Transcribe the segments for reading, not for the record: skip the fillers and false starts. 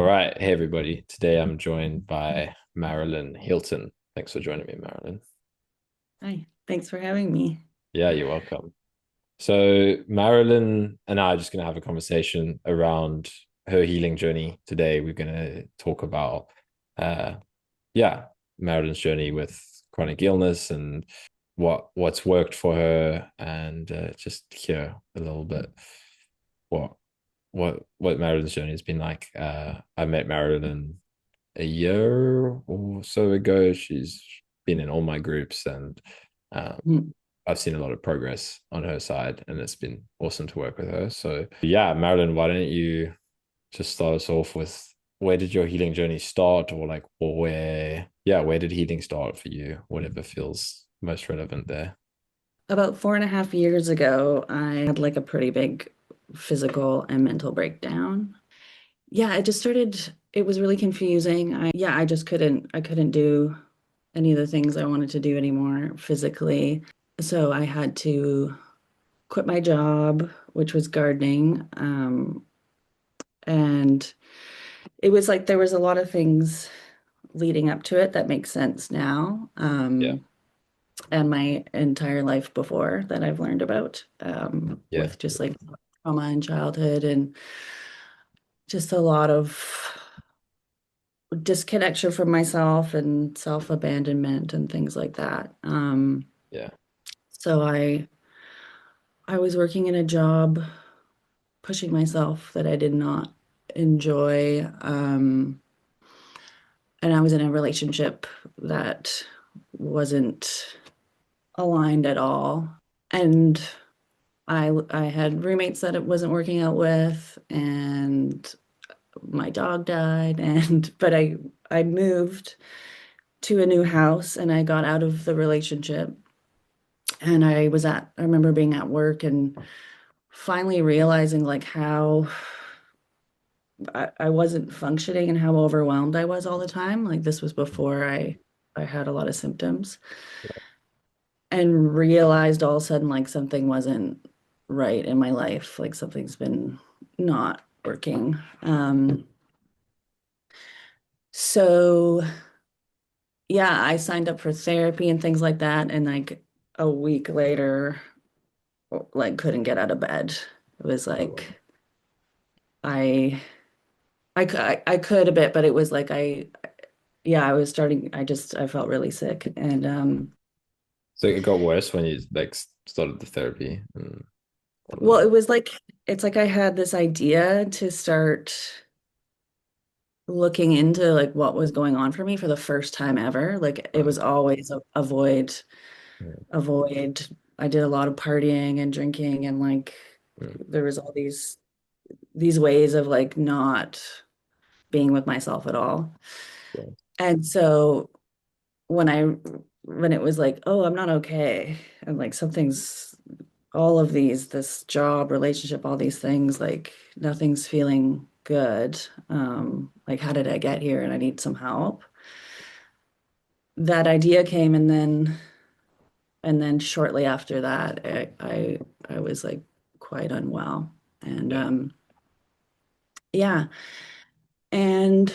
All right. Hey, everybody. Today I'm joined by Marilyn Hilton. Thanks for joining me, Marilyn. Hi, thanks for having me. Yeah, you're welcome. So, Marilyn and I are just going to have a conversation around her healing journey today. We're going to talk about, uh, yeah, Marilyn's journey with chronic illness and what's worked for her, and just hear a little bit what what Marilyn's journey has been like. I met Marilyn a year or so ago. She's been in all my groups, and um, Mm. I've seen a lot of progress on her side, and it's been awesome to work with her. So, yeah, Marilyn, why don't you just start us off with where did your healing journey start, or where did healing start for you? Whatever feels most relevant there. About 4.5 years ago, I had like a pretty big physical and mental breakdown. Yeah, it just started, it was really confusing. I just I couldn't do any of the things I wanted to do anymore physically. So I had to quit my job, which was gardening. And it was like there was a lot of things leading up to it that make sense now. Yeah, And my entire life before that I've learned about yeah, with just like trauma in childhood and just a lot of disconnection from myself and self-abandonment and things like that. yeah, So I was working in a job pushing myself that I did not enjoy. And I was in a relationship that wasn't aligned at all. And I had roommates that it wasn't working out with, and my dog died, and but I moved to a new house and I got out of the relationship. And I remember being at work and finally realizing like how I wasn't functioning and how overwhelmed I was all the time. Like this was before I had a lot of symptoms, and realized all of a sudden like something wasn't right in my life, like something's been not working. So yeah, I signed up for therapy and things like that, and like a week later, like couldn't get out of bed. It was oh, like I I could a bit, but it was like yeah, I was starting, I felt really sick. And so it got worse when you started the therapy and all of well, that. it was like it's like I had this idea to start looking into like what was going on for me for the first time ever. Like it was always Yeah, avoid. I did a lot of partying and drinking, and like yeah, there was all these ways of like not being with myself at all. yeah, And so when I when it was like, oh, I'm not okay, and like something's all of this job, relationship, all these things, like nothing's feeling good. Like how did I get here? And I need some help. That idea came, and then shortly after that, I was like quite unwell. And yeah, yeah. And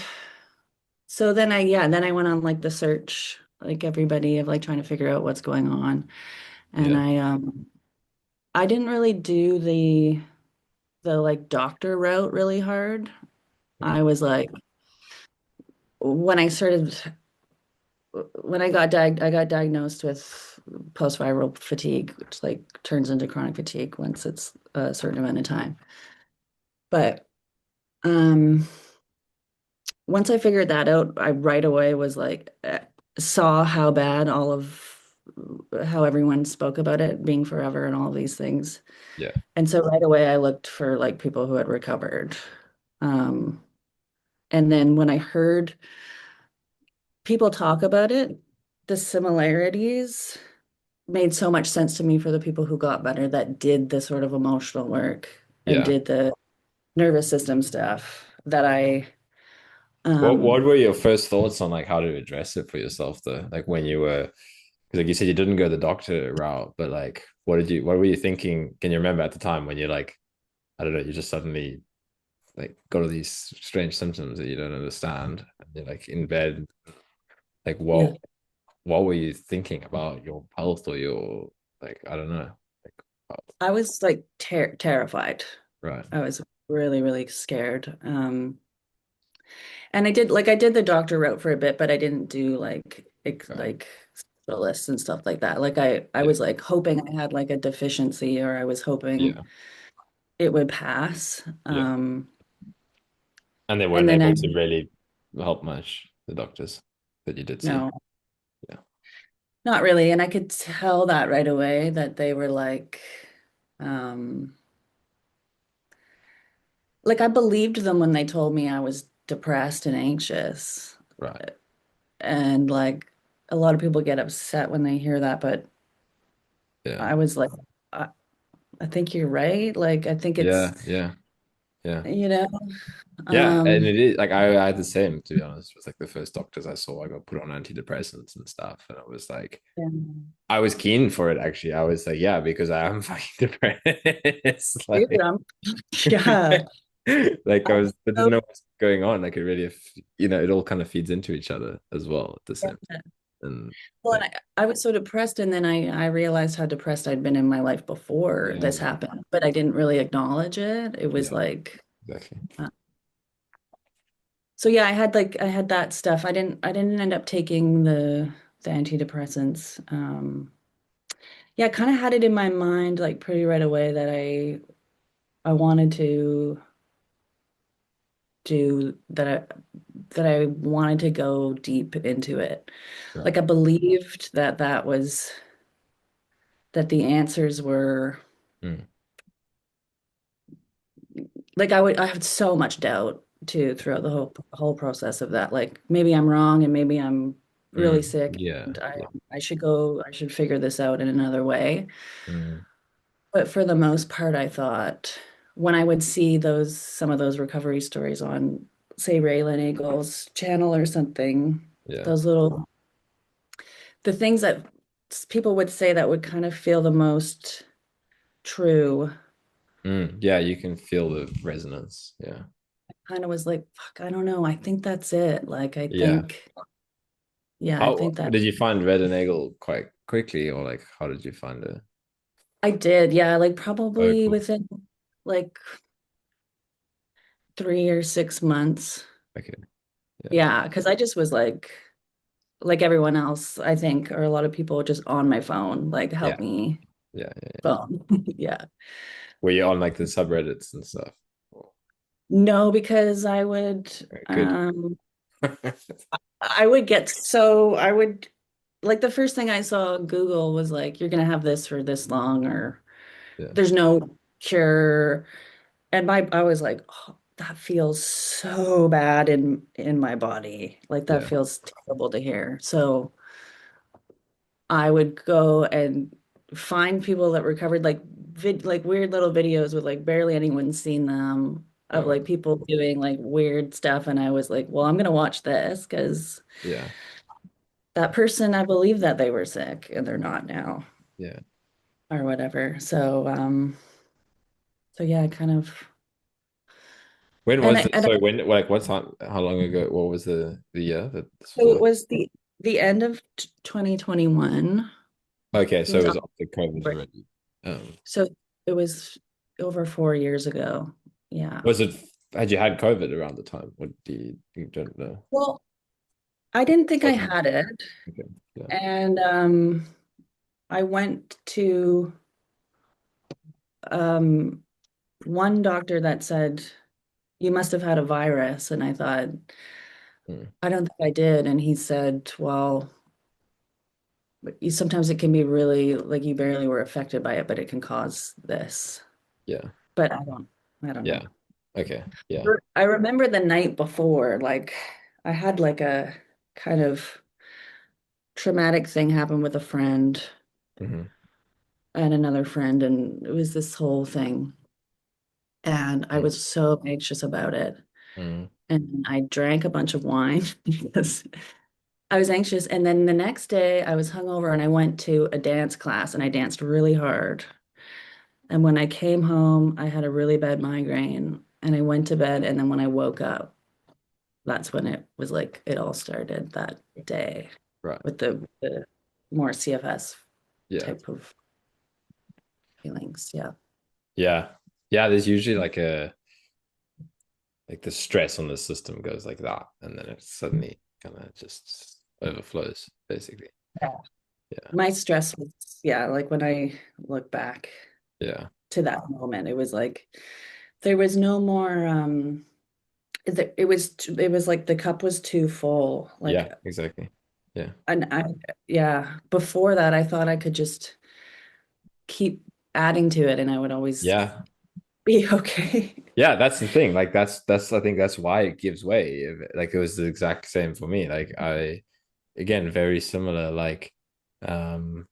so then I went on like the search, like everybody, of like trying to figure out what's going on. And yeah, I didn't really do the like doctor route really hard. I was like when I started when I got diagnosed with post-viral fatigue, which like turns into chronic fatigue once it's a certain amount of time. But um once I figured that out, I right away was like saw how bad all of how everyone spoke about it being forever and all these things. yeah, And so right away I looked for like people who had recovered. Um, and then when I heard people talk about it, the similarities made so much sense to me for the people who got better that did the sort of emotional work and yeah. did the nervous system stuff that I What um were your first thoughts on like how to address it for yourself though? Like when you were, because like you said you didn't go the doctor route, but like what were you thinking? Can you remember at the time when you're like, I don't know, you just suddenly like got all these strange symptoms that you don't understand. And you're like in bed, like Yeah. what were you thinking about your health or your like I don't know. Like I was like terrified. right. I was really, really scared. And I did the doctor route for a bit, but I didn't do Okay. like lists and stuff like that. Like I Yeah. was like hoping I had like a deficiency, or I was hoping Yeah. it would pass. Yeah. And they And weren't then able I to really help much, the doctors that you did see. no, Yeah. not really. And I could tell that right away that they were um like I believed them when they told me I was depressed and anxious. Right. And like a lot of people get upset when they hear that, but Yeah. I was like, I, I think you're right. Like I think Yeah. it's, Yeah. Yeah. you know, Yeah. And um, it is like I had the same, to be honest. It was like the first doctors I saw, I got put on antidepressants and stuff. And I was like, yeah. I was keen for it actually. I was like, yeah, because I am fucking depressed. Dude, Like, yeah. like I was, I didn't So, know what's going on. Like it really, it all kind of feeds into each other as well at the same yeah. time. And Well, and like, I was so depressed, and then I realized how depressed I'd been in my life before yeah, this happened, but I didn't really acknowledge it. It was yeah, like, exactly. uh, so yeah, I had that stuff. I didn't end up taking the antidepressants. Yeah, I kind of had it in my mind like pretty right away that I wanted to do that I wanted to go deep into it. Right. Like I believed that that the answers were Mm, like I had so much doubt too throughout the whole process of that. Like maybe I'm wrong and maybe I'm really sick yeah, and yeah. I should figure this out in another way. Mm, But for the most part, I thought when I would see some of those recovery stories on, say, Raylan Eagle's channel or something, yeah. those little the things that people would say that would kind of feel the most true, Yeah, you can feel the resonance. Yeah. kind of was like, fuck, I don't know. I think that's it. Like, Yeah. yeah, I How think that did you find Red and Eagle quite quickly, or like how did you find it? I did. Yeah, like Oh, probably cool. within like 3 or 6 months. Okay. Yeah. Yeah, because I just was like everyone else, I think, or a lot of people just on my phone, like, Yeah. help me, Yeah. Yeah. phone. Yeah. Were you on like the subreddits and stuff? Oh, No, because okay, good. I would get so, I would, like, the first thing I saw on Google was like, you're going to have this for this long, or Yeah. there's no cure. And I was like, oh, that feels so bad in my body. Like, that Yeah. feels terrible to hear. So I would go and find people that recovered like weird little videos with like barely anyone seen them Oh, of like wow. people doing like weird stuff, and I was like, well, I'm gonna watch this because Yeah. that person, I believe that they were sick and they're not now Yeah. or whatever. So yeah, I kind of When and was I it? and So I, when, like, what time? How long ago? What was the year that this was so it all? was the end of 2021. Okay, It so was it was after COVID already. so it was over 4 years ago. Yeah. Was it? Had you had COVID around the time? What do you don't know? Well, I didn't think I Wasn't had it. okay. Yeah. And I went to um, one doctor that said, you must have had a virus. And I thought, Mm, I don't think I did. And he said, well, sometimes it can be really like you barely were affected by it, but it can cause this. yeah. But I don't know. Yeah. Okay. Yeah. I remember the night before, like I had like a kind of traumatic thing happen with a friend Hmm. and another friend, and it was this whole thing. And I Mm, was so anxious about it. mm, And I drank a bunch of wine because I was anxious. And then the next day I was hungover and I went to a dance class and I danced really hard. And when I came home, I had a really bad migraine and I went to bed, and then when I woke up, that's when it was like it all started that day Right. with the more CFS Yeah. type of feelings. Yeah. Yeah. Yeah. There's usually like the stress on the system goes like that, and then it suddenly kind of just overflows, basically. Yeah. Yeah. My stress was, yeah, like when I look back Yeah. to that moment, it was like there was no more it was like the cup was too full. Yeah. Like Exactly. Yeah. and I yeah, before that I thought I could just keep adding to it and I would always Yeah. be okay. Yeah. That's the thing. Like that's I think that's why it gives way. Like it was the exact same for me. Like I again very similar. Like um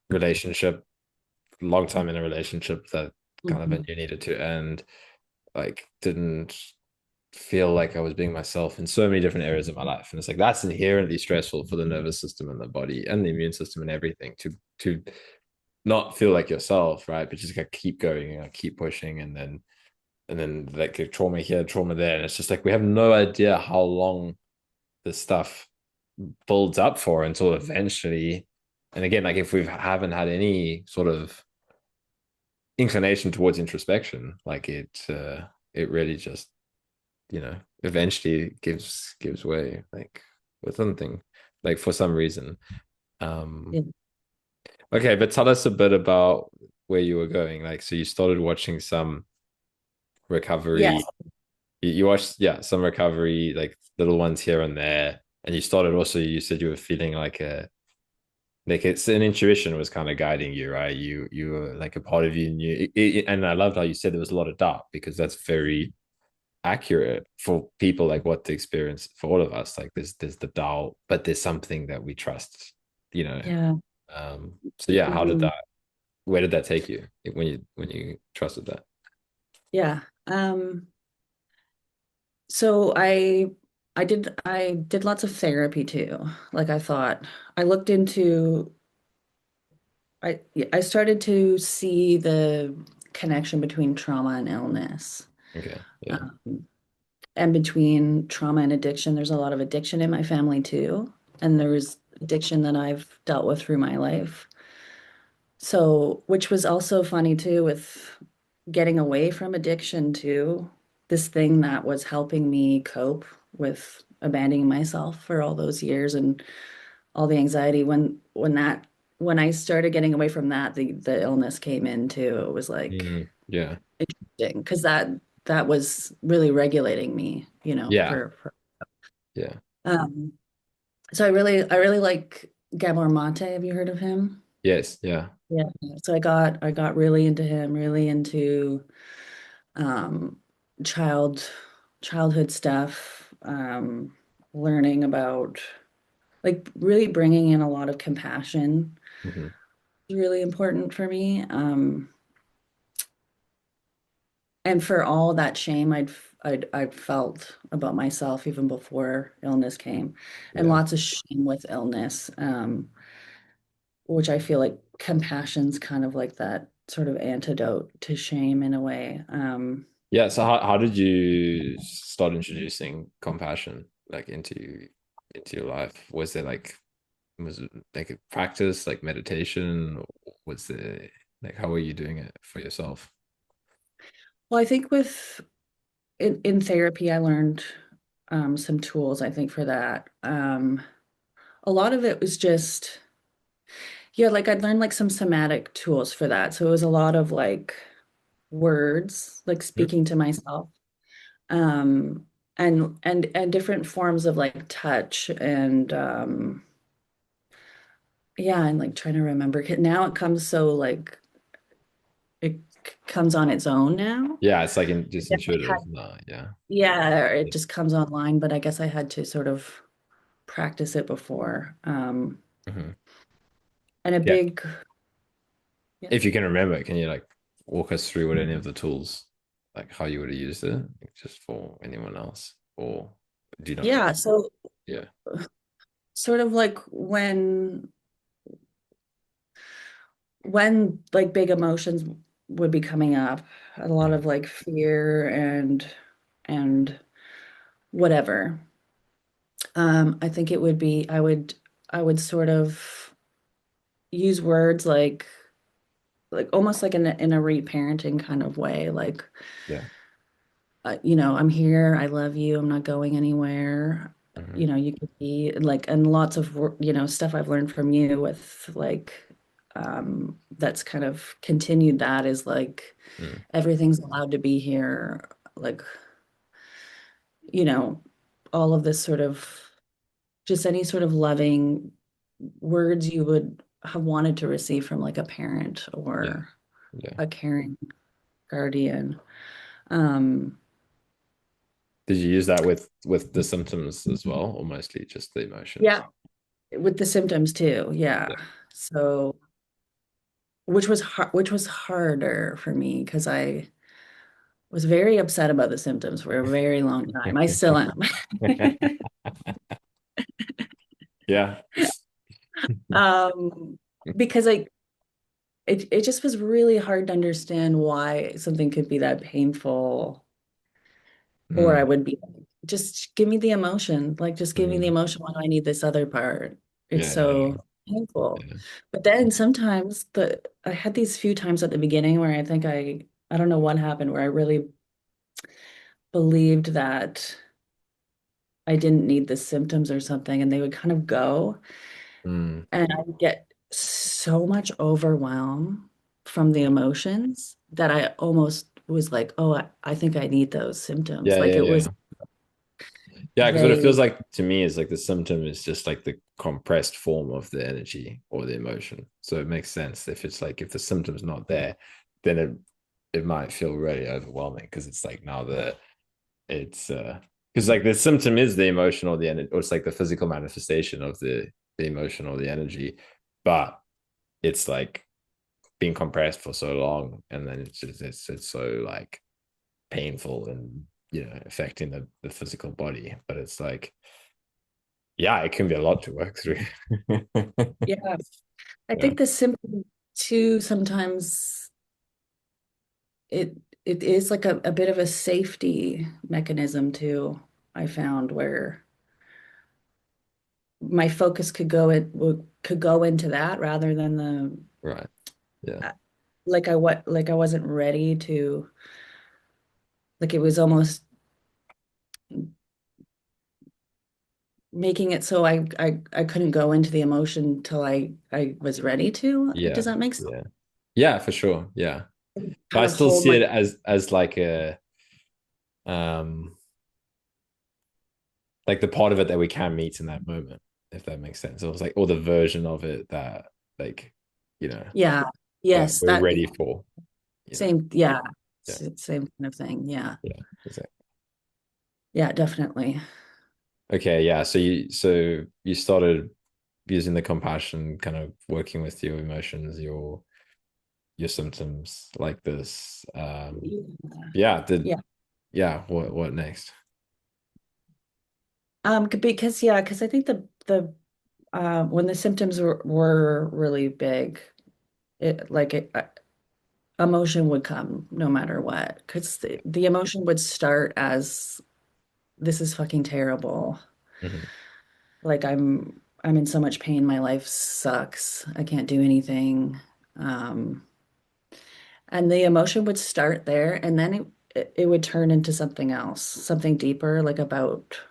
relationship, long time in a relationship that kind of Mhm. you needed to end. Like didn't feel like I was being myself in so many different areas of my life. And it's like that's inherently stressful for the nervous system and the body and the immune system and everything to not feel like yourself, right? But just like keep going and keep pushing and then like trauma here, trauma there. And it's just like we have no idea how long this stuff builds up for until eventually. And again, like if we haven't had any sort of inclination towards introspection, like it really just eventually gives way like with something like for some reason. Yeah. Okay, but tell us a bit about where you were going. Like, so you started watching some Yes. recovery. You watched, yeah, some recovery, like little ones here and there, and you started also. You said you were feeling like it's an intuition was kind of guiding you, right? You were like a part of you knew, and I loved how you said there was a lot of doubt because that's very accurate for people like what the experience for all of us like there's the doubt but there's something that we trust you know Yeah. so yeah how did Mhm. that where did that take you when you trusted that. Yeah. So I did lots of therapy too. Like I thought I looked into I I started to see the connection between trauma and illness. Okay, yeah. Um, and between trauma and addiction, there's a lot of addiction in my family too. And there's addiction that I've dealt with through my life. So, which was also funny too, with getting away from addiction too. This thing that was helping me cope with abandoning myself for all those years and all the anxiety when I started getting away from that, the illness came in too. It was like Yeah, interesting because that was really regulating me, yeah, for yeah, um so I really like Gabor Mate. Have you heard of him? yes, yeah. Yeah. So I got really into him, really into um child childhood stuff, learning about like really bringing in a lot of compassion Hmm. is really important for me. And for all that shame I'd felt about myself even before illness came, and Yeah, lots of shame with illness, which I feel like compassion's kind of like that sort of antidote to shame in a way. yeah. So how did you start introducing compassion like into your life? Was it like a practice like meditation, or was it like how were you doing it for yourself? Well, I think in therapy, I learned some tools, I think, for that. A lot of it was just, yeah, like I'd learned like some somatic tools for that. So it was a lot of like words, like Mhm. speaking to myself, um, and different forms of like touch and yeah, and like trying to remember. Now it comes so like it comes on its own now. Yeah, it's like I just definitely intuitive. had, No, yeah. yeah, or it just comes online, but I guess I had to sort of practice it before. Mhm. And a Yeah. big, yeah. If you can remember, can you like walk us through what any of the tools, like how you would have used it, like, just for anyone else, or do you not remember? Yeah, so Yeah. sort of like when like big emotions would be coming up, a lot Mhm. of like fear and whatever. I think it would be I would sort of use words like almost like in a reparenting kind of way, like Yeah. I'm here, I love you, I'm not going anywhere. Hmm. You could be like, and lots of stuff I've learned from you with like that's kind of continued that is like Mm. everything's allowed to be here, like you know all of this sort of just any sort of loving words you would have wanted to receive from like a parent Yeah. or Yeah. a caring guardian. Um, Did you use that with the symptoms as well, or mostly just the emotions? yeah, with the symptoms too. Yeah. Yeah. So, which was harder for me because I was very upset about the symptoms for a very long time. I still am. Yeah. Um, because it just was really hard to understand why something could be that painful, or I Mm. would be like, just give me the emotion. Like, just give me the Mm. emotion. Why do I need this other part? It's Yeah, yeah, so painful. yeah. But then sometimes I had these few times at the beginning where I think I don't know what happened, where I really believed that I didn't need the symptoms or something, and they would kind of go, Mm. and I would get so much overwhelm from the emotions that I almost was like, oh, I think I need those symptoms. Yeah, Like yeah, it was yeah. Yeah, because what it feels they, like to me is like the symptom is just like the compressed form of the energy or the emotion. So it makes sense if it's like if the symptom's not there, then it might feel really overwhelming because it's like now that it's because like the symptom is the emotion or the energy, or it's like the physical manifestation of the emotion or the energy, but it's like being compressed for so long, and then it's so like painful and affecting the physical body. But it's like yeah, it can be a lot to work through. yeah. I Yeah. think the symptom too, sometimes it it is like a bit of a safety mechanism too, I found where my focus could go into that rather than the Right. Yeah. like I wasn't ready to, like it was almost making it so I couldn't go into the emotion till I was ready to. Does Yeah. that make sense? Yeah. Yeah, for sure. Yeah. But Kind I of still hold see my it as um like the part of it that we can meet in that moment, if that makes sense. It was like or the version of it that like, you know, yeah, that yes, we're that ready for, you know. same, yeah, Yeah. same kind of thing. Yeah, Yeah. Exactly. yeah, definitely. Okay, yeah. So you started using the compassion, kind of working with your emotions, your symptoms like this. Yeah, did Yeah. yeah, what next? Because yeah, because I think the when the symptoms were really big, it like it emotion would come no matter what. Because the emotion would start as this is fucking terrible. Hmm. Like I'm in so much pain, my life sucks. I can't do anything. Um, and the emotion would start there, and then it would turn into something else, something deeper, like about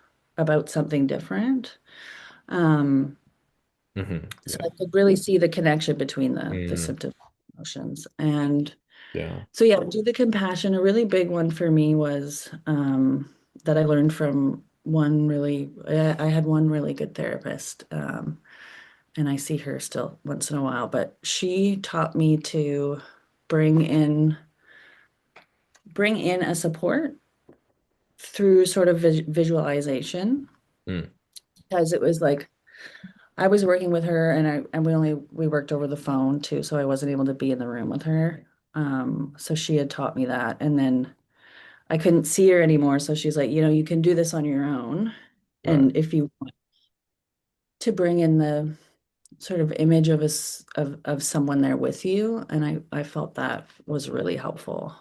something different. Um, Hmm. so Yeah. I could really see the connection between the Mm, symptom emotions. And yeah. so yeah, do the compassion. A really big one for me was that I learned from I had one really good therapist. And I see her still once in a while, but she taught me to bring in bring in a support through sort of visualization, Mm, because it was like I was working with her, and we worked over the phone too, so I wasn't able to be in the room with her. So she had taught me that, and then I couldn't see her anymore, so she's like, you can do this on your own, right. and if you want to bring in sort of image of of someone there with you, and I felt that was really helpful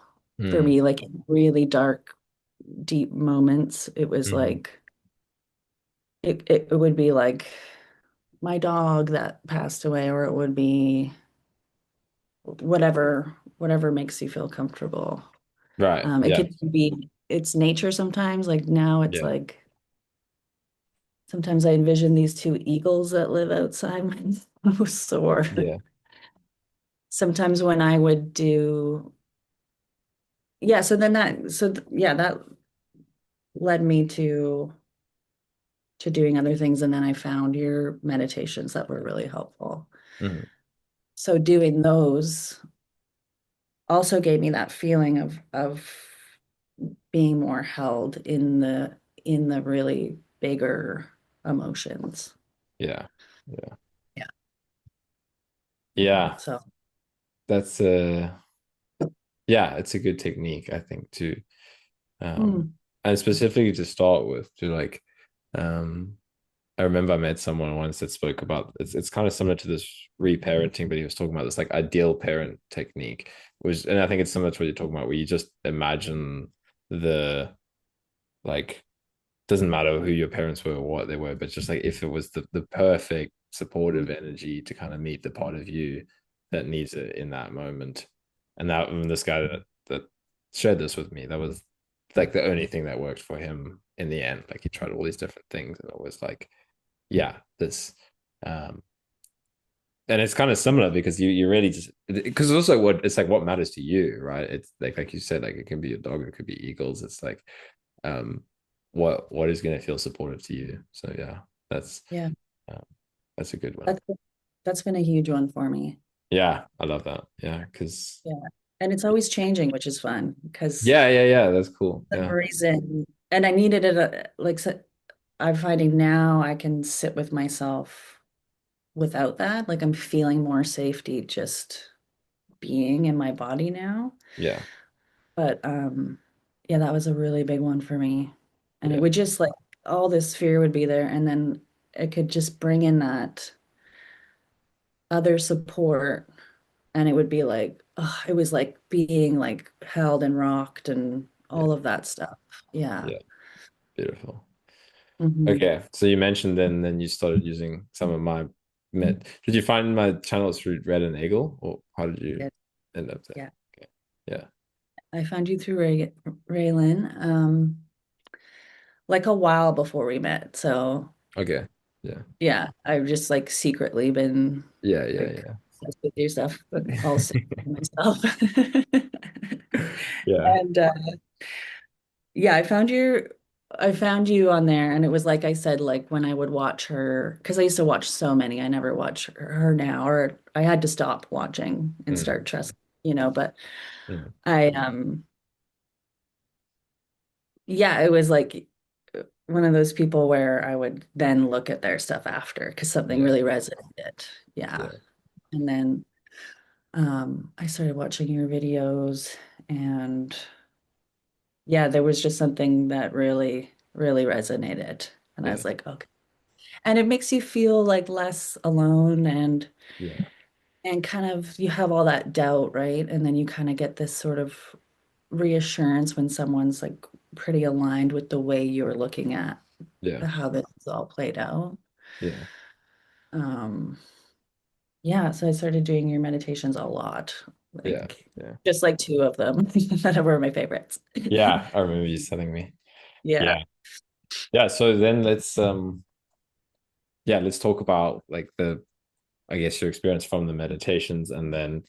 for Mm, me. Like in really dark, deep moments, it was mm, like it would be like my dog that passed away, or it would be whatever makes you feel comfortable. right. It Yeah. could be it's nature sometimes. Like now it's Yeah. like sometimes I envision these two eagles that live outside my house, or Yeah. sometimes when I would do, yeah, so then yeah, that led me to doing other things, and then I found your meditations that were really helpful. Mm, So doing those also gave me that feeling of being more held in the really bigger emotions. yeah. Yeah. Yeah. Yeah. So, That's yeah, it's a good technique, I think, too. mm, And specifically to start with, to like um I remember I met someone once that spoke about it's kind of similar to this reparenting, but he was talking about this like ideal parent technique, which and I think it's similar to what you're talking about, where you just imagine the like doesn't matter who your parents were or what they were, but just like if it was the perfect supportive energy to kind of meet the part of you that needs it in that moment. And that and this guy that shared this with me, that was like the only thing that worked for him in the end. Like he tried all these different things and it was like, yeah, this um and it's kind of similar because you really just because also what it's like what matters to you, right? It's like you said, like it can be a dog, it could be eagles. It's like um what is going to feel supportive to you. So yeah, that's yeah, um, that's a good one. that's that's been a huge one for me. Yeah, I love that. Yeah, because Yeah. And it's always changing, which is fun because yeah, that's cool. some Yeah, reason, and I needed it, like so, I'm finding now I can sit with myself without that. Like I'm feeling more safety just being in my body now. yeah, But yeah, that was a really big one for me. And it yeah, would just like all this fear would be there, and then it could just bring in that other support, and it would be like, oh, it was like being like held and rocked and yeah, all of that stuff. Yeah. yeah. Beautiful. Hmm. Okay, so you mentioned then you started using some of my met. Did you find my channels through Red and Eagle, or how did you Yeah. end up there? Yeah. Okay. Yeah. I found you through Raylan, like a while before we met. So Okay. Yeah. yeah, I've just like secretly been like Yeah. obsessed with your stuff, but also myself. Yeah. And yeah, I found you on there, and it was like I said, like when I would watch her, because I used to watch so many, I never watch her now, or I had to stop watching and Mm, start trusting, you know, but mm. I yeah, it was like one of those people where I would then look at their stuff after because something Yeah. really resonated. Yeah. Yeah. And then I started watching your videos, and yeah, there was just something that really resonated. And I Yeah. was like, okay. And it makes you feel like less alone, Yeah. and kind of you have all that doubt, right? And then you kind of get this sort of reassurance when someone's like pretty aligned with the way you're looking at Yeah. how this is all played out. Yeah. Um, yeah, so I started doing your meditations a lot, Yeah. like Yeah. just like two of them that were my favorites. Yeah. I remember you telling me. Yeah. Yeah. Yeah. So then let's talk about like the I guess your experience from the meditations and then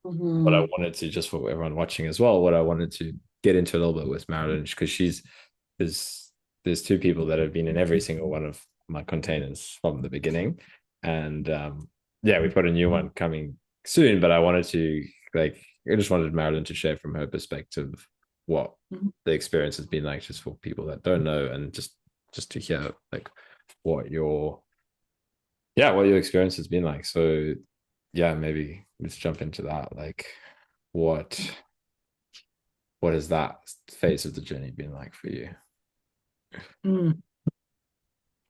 what I Hmm. wanted to just for everyone watching as well, what I wanted to get into a little bit with Marilyn because there's there's two people that have been in every single one of my containers from the beginning, and yeah, we've got a new one coming soon. But I wanted to like I just wanted Marilyn to share from her perspective what the experience has been like, just for people that don't know, and just to hear like what your what your experience has been like. So yeah, maybe let's jump into that. Like what what has that phase of the journey been like for you? Mm.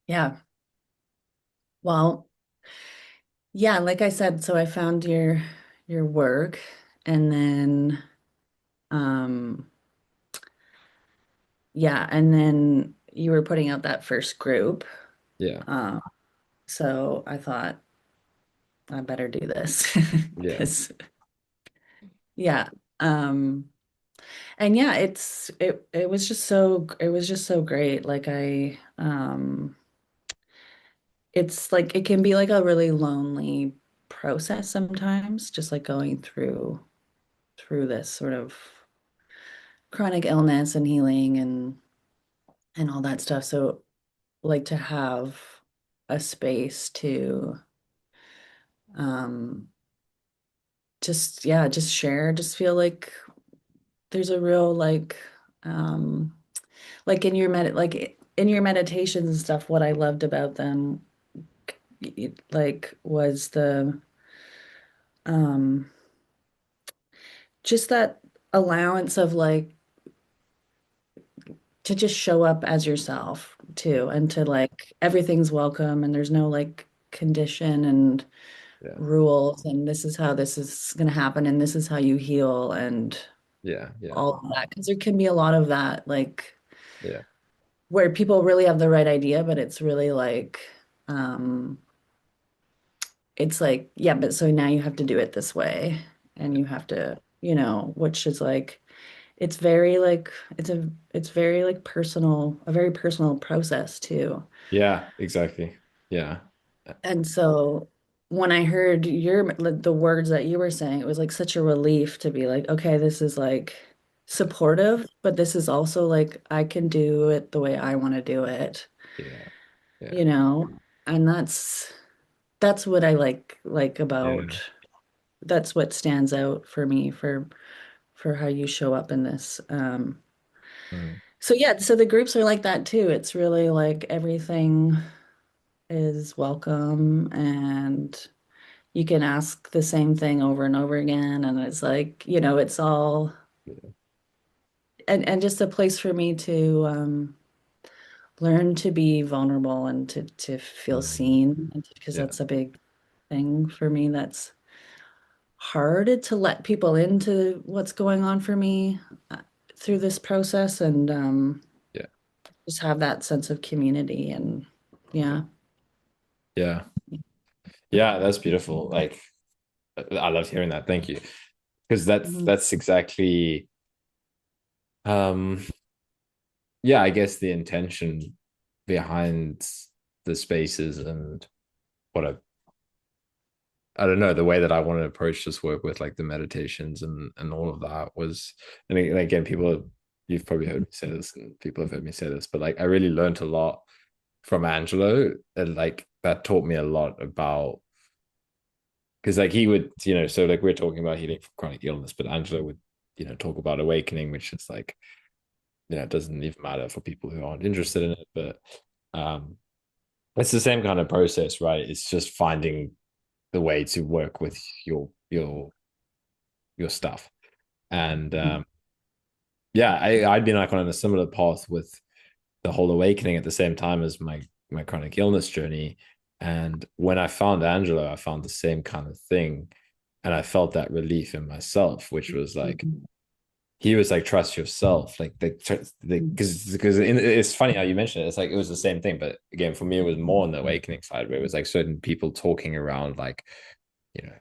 Yeah. Well, Yeah, like I said, so I found your work, and then um yeah, and then you were putting out that first group. Yeah. Um so I thought I better do this Yeah. because yeah. Um and yeah, it was just so great. Like it's like it can be like a really lonely process sometimes, just like going through this sort of chronic illness and healing and all that stuff. So like to have a space to um just yeah, just share, just feel like there's a real um like in your meditations and stuff, what I loved about them like was the um just that allowance of like to just show up as yourself too, and to like everything's welcome and there's no like condition and Yeah. rules and this is how this is going to happen and this is how you heal and Yeah. Yeah. all of that, because there can be a lot of that like Yeah. where people really have the right idea but it's really like um it's like yeah, but so now you have to do it this way and Yeah. you have to, you know, which is like it's very like it's very like personal, a very personal process too. Yeah, exactly. Yeah. And so when I heard the words that you were saying, it was like such a relief to be like, okay, this is like supportive, but this is also like I can do it the way I want to do it, Yeah. Yeah. you know? And that's what I like Yeah. about that's what stands out for me for how you show up in this. Mm. So yeah, so the groups are like that too. It's really like everything is welcome and you can ask the same thing over and over again. And it's like, you know, it's all Yeah. and just a place for me to learn to be vulnerable and to feel Mm. seen. And because Yeah. that's a big thing for me. That's hard to let people into what's going on for me through this process and Yeah. just have that sense of community and yeah. Yeah. Yeah, that's beautiful. Like I love hearing that. Thank you. Because Mhm. that's exactly um yeah, I guess the intention behind the spaces and what I don't know, the way that I want to approach this work with like the meditations and all of that was, and again, you've probably heard me say this, and people have heard me say this, but like I really learned a lot from Angelo, and like that taught me a lot about because like he would, so like we're talking about healing from chronic illness, but Angelo would, talk about awakening, which is like, it doesn't even matter for people who aren't interested in it, but um, it's the same kind of process, right? It's just finding the way to work with your stuff. And yeah, I'd been like on a similar path with the whole awakening at the same time as my chronic illness journey. And when I found Angelo, I found the same kind of thing. And I felt that relief in myself, which was like, he was like, trust yourself. Like, because it's funny how you mentioned it. It's like, it was the same thing. But again, for me, it was more on the awakening side where it was like certain people talking around, like,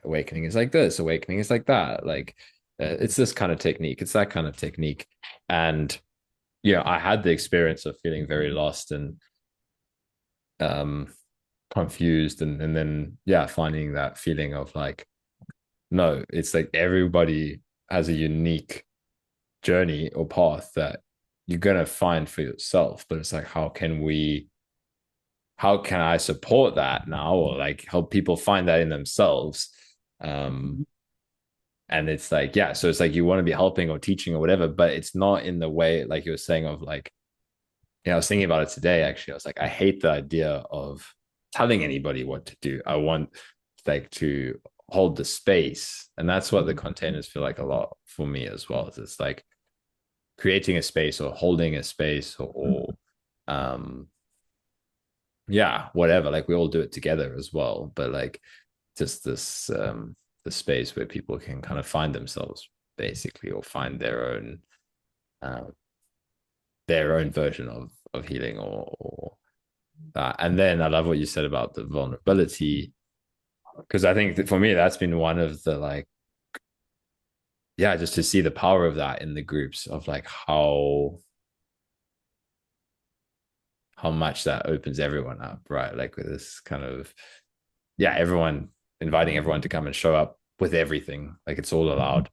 awakening is like this, awakening is like that. Like, it's this kind of technique, it's that kind of technique. And I had the experience of feeling very lost and um confused, and then finding that feeling of like, no, it's like everybody has a unique journey or path that you're gonna find for yourself. But it's like, how can I support that now, or like help people find that in themselves? Um, and it's like, yeah, so it's like you want to be helping or teaching or whatever, but it's not in the way like you were saying of like, I was thinking about it today actually. I was like, I hate the idea of telling anybody what to do. I want like to hold the space. And that's what the containers feel like a lot for me as well. It's like creating a space or holding a space or um yeah, whatever. Like we all do it together as well. But like just this the space where people can kind of find themselves basically, or find uh, their own version of healing, or that. And then I love what you said about the vulnerability, because I think that for me that's been one of the like, yeah, just to see the power of that in the groups, of like how much that opens everyone up, right? Like with this kind of, yeah, everyone, inviting everyone to come and show up with everything, like it's all allowed.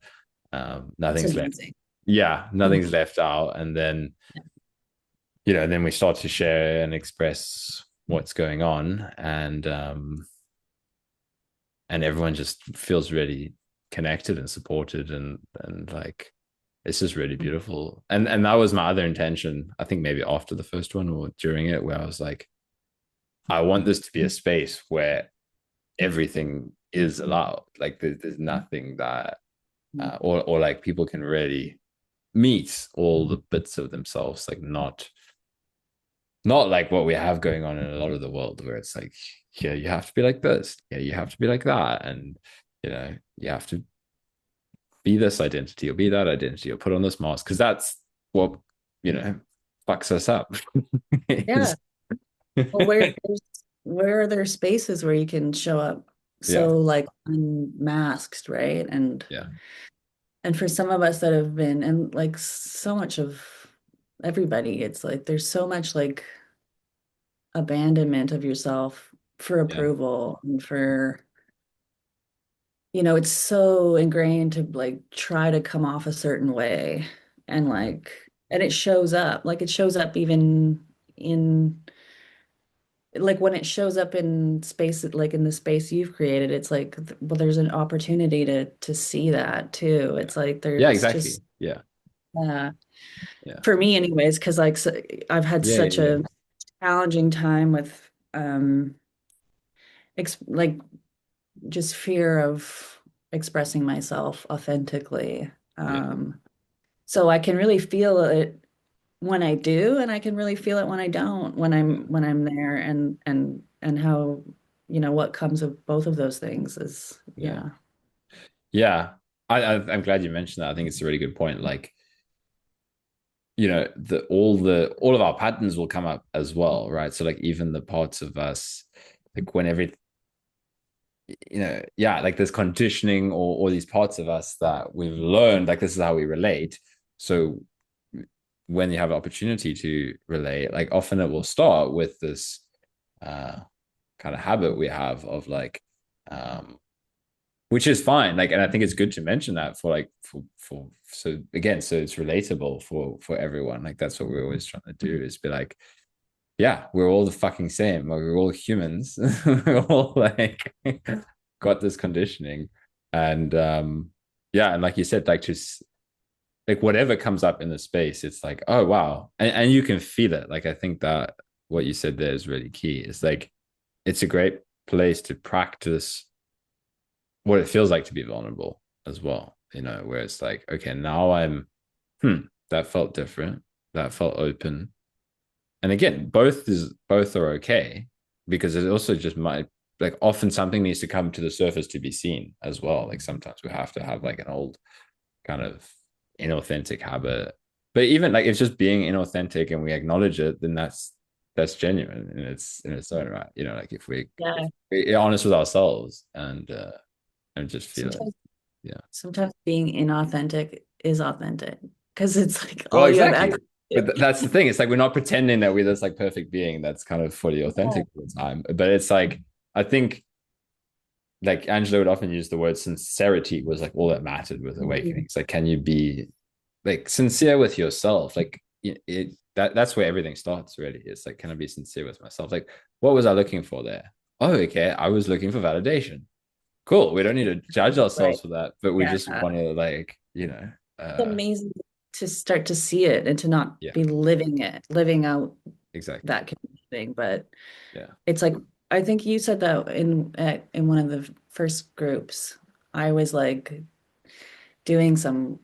It's Nothing's left. amazing. Yeah, nothing's left out. And then, then we start to share and express what's going on, and everyone just feels really connected and supported, and like it's just really beautiful. And that was my other intention, I think maybe after the first one or during it, where I was like, I want this to be a space where everything is allowed. Like there's nothing that or like people can really meet all the bits of themselves, like not like what we have going on in a lot of the world, where it's like, yeah, you have to be like this, yeah, you have to be like that, and you have to be this identity or be that identity or put on this mask, because that's what you know fucks us up. Yeah. Is- Well, where are there spaces where you can show up yeah, so like unmasked, right? yeah, And for some of us that have been, and like so much of everybody, it's like there's so much like abandonment of yourself for yeah, approval and for, it's so ingrained to like try to come off a certain way. And like, and it shows up even in like when it shows up in space, like in the space you've created, it's like, well, there's an opportunity to see that too. yeah, It's like yeah, there's exactly, just yeah, uh yeah, for me anyways, because like so, I've had yeah, yeah, such yeah, a challenging time with like just fear of expressing myself authentically. yeah, So I can really feel it when I do, and I can really feel it when I don't, when I'm there, and how, what comes of both of those things is, yeah, yeah. yeah. I'm glad you mentioned that. I think it's a really good point. Like, all of our patterns will come up as well, right? So like even the parts of us, like when every yeah, like there's conditioning, or these parts of us that we've learned, like this is how we relate. So when you have an opportunity to relate, like often it will start with this uh kind of habit we have of like, um which is fine, like, and I think it's good to mention that for like for so again, so it's relatable for everyone. Like that's what we're always trying to do, is be like, yeah, we're all the fucking same. Like, we're all humans. We're all like got this conditioning. And yeah, and like you said, like just like whatever comes up in the space, it's like, oh wow. And you can feel it. Like I think that what you said there is really key. It's like it's a great place to practice what it feels like to be vulnerable as well, where it's like, okay, now hmm, that felt different. That felt open. And again, both are okay, because it also just might, like, often something needs to come to the surface to be seen as well. Like sometimes we have to have like an old kind of inauthentic habit, but even like it's just being inauthentic and we acknowledge it, then that's genuine in its own right. Like if Yeah. we're honest with ourselves, and just feel it. Sometimes Yeah. sometimes being inauthentic is authentic because it's like Well, all you have exactly. access to. But that's the thing. It's like we're not pretending that we're this like perfect being that's kind of fully Yeah. authentic all the time. But it's like, I think like Angela would often use the word sincerity was like all that mattered with awakening. Mhm. It's like, can you be like sincere with yourself? Like that's where everything starts, really. It's like, can I be sincere with myself? Like, what was I looking for there? Oh, okay. I was looking for validation. Cool. We don't need to judge Right. ourselves for that, but we Yeah. just want to like, It's amazing to start to see it and to not yeah, be living out exactly. that conditioning. But Yeah. it's like I think you said that in one of the first groups. I was like doing some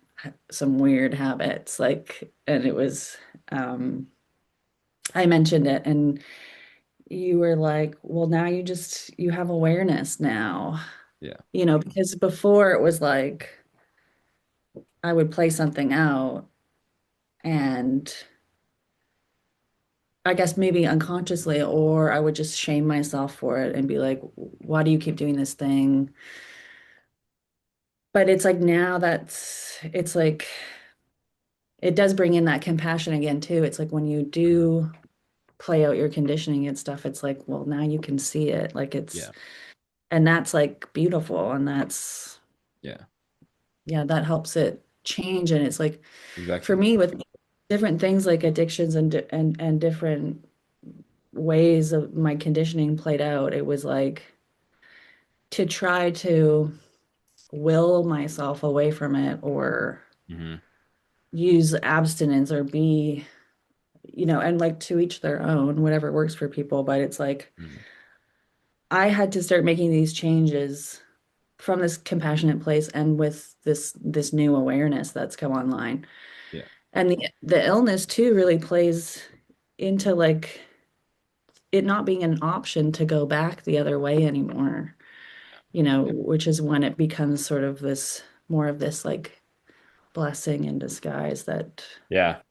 weird habits, like, and it was I mentioned it, and you were like, well, now you have awareness now, Yeah. because before it was like I would play something out and I guess maybe unconsciously, or I would just shame myself for it and be like, why do you keep doing this thing? But it's like now it's like, it does bring in that compassion again, too. It's like when you Mhm. do play out your conditioning and stuff, it's like, well, now you can see it. Like Yeah. and that's like beautiful. And Yeah. yeah, that helps it change. And it's like, for Exactly. me, with different things like addictions and different ways of my conditioning played out, it was like to try to will myself away from it or Hmm. use abstinence or be, and like to each their own, whatever works for people. But it's like Hmm. I had to start making these changes from this compassionate place and with this new awareness that's come online. Yeah. And the illness too really plays into like it not being an option to go back the other way anymore, which is when it becomes sort of this more of this like blessing in disguise that Yeah.